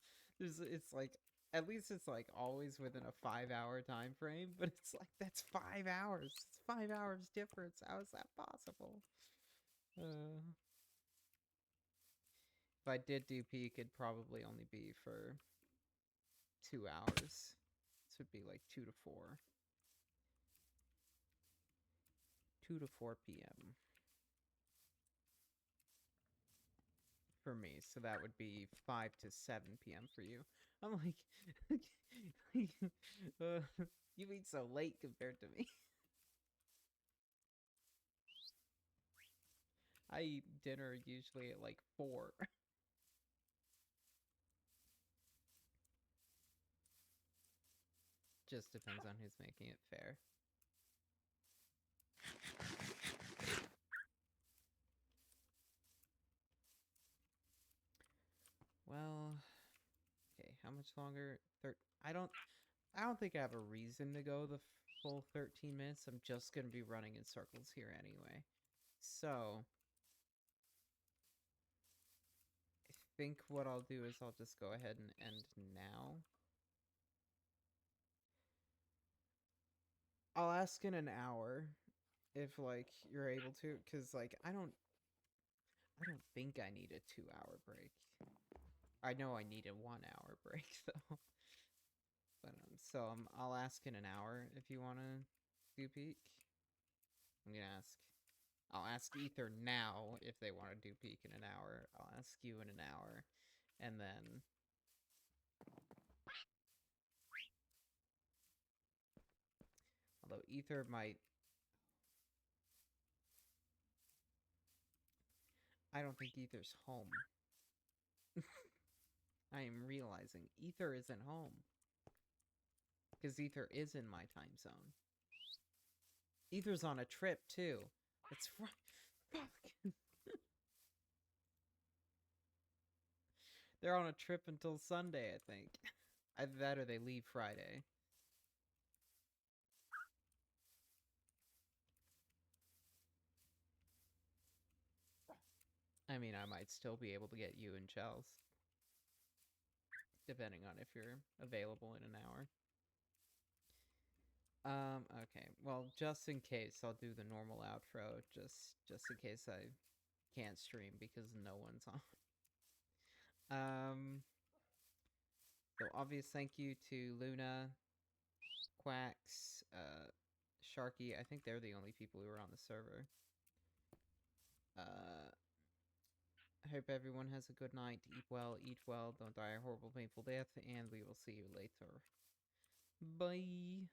It's like at least it's like always within a 5-hour time frame, but it's like that's 5 hours. It's 5 hours difference. How is that possible? If I did do peak, it'd probably only be for 2 hours. This would be like 2 to 4. 2 to 4 p.m. for me, so that would be 5 to 7 p.m. for you. I'm like, you eat so late compared to me. I eat dinner usually at like 4. Just depends on who's making it fair. Well, okay, how much longer? I don't think I have a reason to go the full 13 minutes. I'm just going to be running in circles here anyway. So, I think what I'll do is I'll just go ahead and end now. I'll ask in an hour if, like, you're able to, because, like, I don't think I need a 2-hour break. I know I need a 1-hour break, though. But, so I'll ask in an hour if you want to do peak. I'm gonna ask. I'll ask Ether now if they want to do peak in an hour. I'll ask you in an hour. And then... Although Ether might... I don't think Ether's home. I am realizing Ether isn't home. Because Ether is in my time zone. Ether's on a trip, too. That's right. Fuck. They're on a trip until Sunday, I think. Either that or they leave Friday. I mean, I might still be able to get you and Chels. Depending on if you're available in an hour. Okay. Well, just in case, I'll do the normal outro. Just in case I can't stream because no one's on. So obvious thank you to Luna, Quacks, Sharky. I think they're the only people who are on the server. I hope everyone has a good night. Eat well, don't die a horrible, painful death, and we will see you later. Bye.